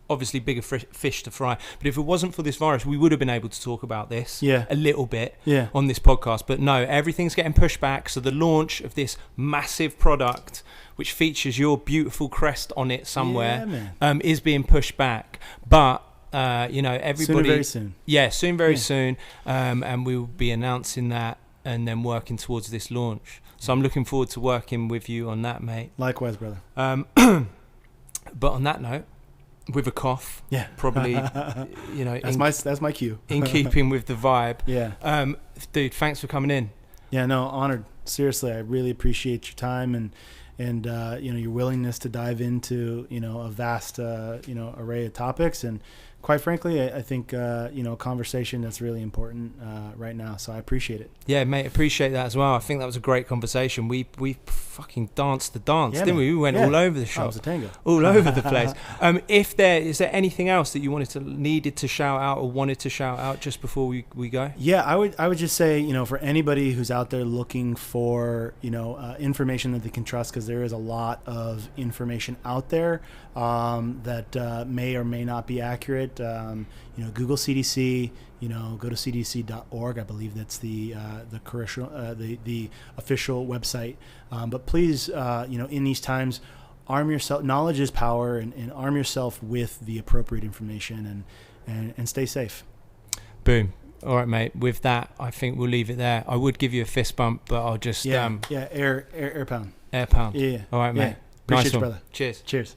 obviously bigger fish to fry, but if it wasn't for this virus, we would have been able to talk about this a little bit on this podcast. But no, everything's getting pushed back. So the launch of this massive product, which features your beautiful crest on it somewhere, is being pushed back. But everybody soon, very soon. Yeah, soon, very soon. And we will be announcing that and then working towards this launch. So I'm looking forward to working with you on that, mate. Likewise, brother. But on that note, with a cough. Yeah. Probably, that's my cue. In keeping with the vibe. Yeah. Dude, thanks for coming in. Yeah, no, honored. Seriously, I really appreciate your time and your willingness to dive into, a vast, array of topics. And quite frankly, I think, a conversation that's really important right now. So I appreciate it. Yeah, mate, appreciate that as well. I think that was a great conversation. We fucking danced the dance, didn't we? We went all over the shop. It was a tango. All over the place. Is there anything else that you needed to shout out or wanted to shout out just before we go? Yeah, I would just say, for anybody who's out there looking for, information that they can trust, because there is a lot of information out there that may or may not be accurate. Google CDC, go to cdc.org. I believe that's the official website. But please, in these times, arm yourself. Knowledge is power, and arm yourself with the appropriate information and stay safe. Boom. All right, mate. With that, I think we'll leave it there. I would give you a fist bump, but I'll just air pound. Air pound. Yeah. All right, mate. Appreciate Nice you, one. brother. Cheers. Cheers.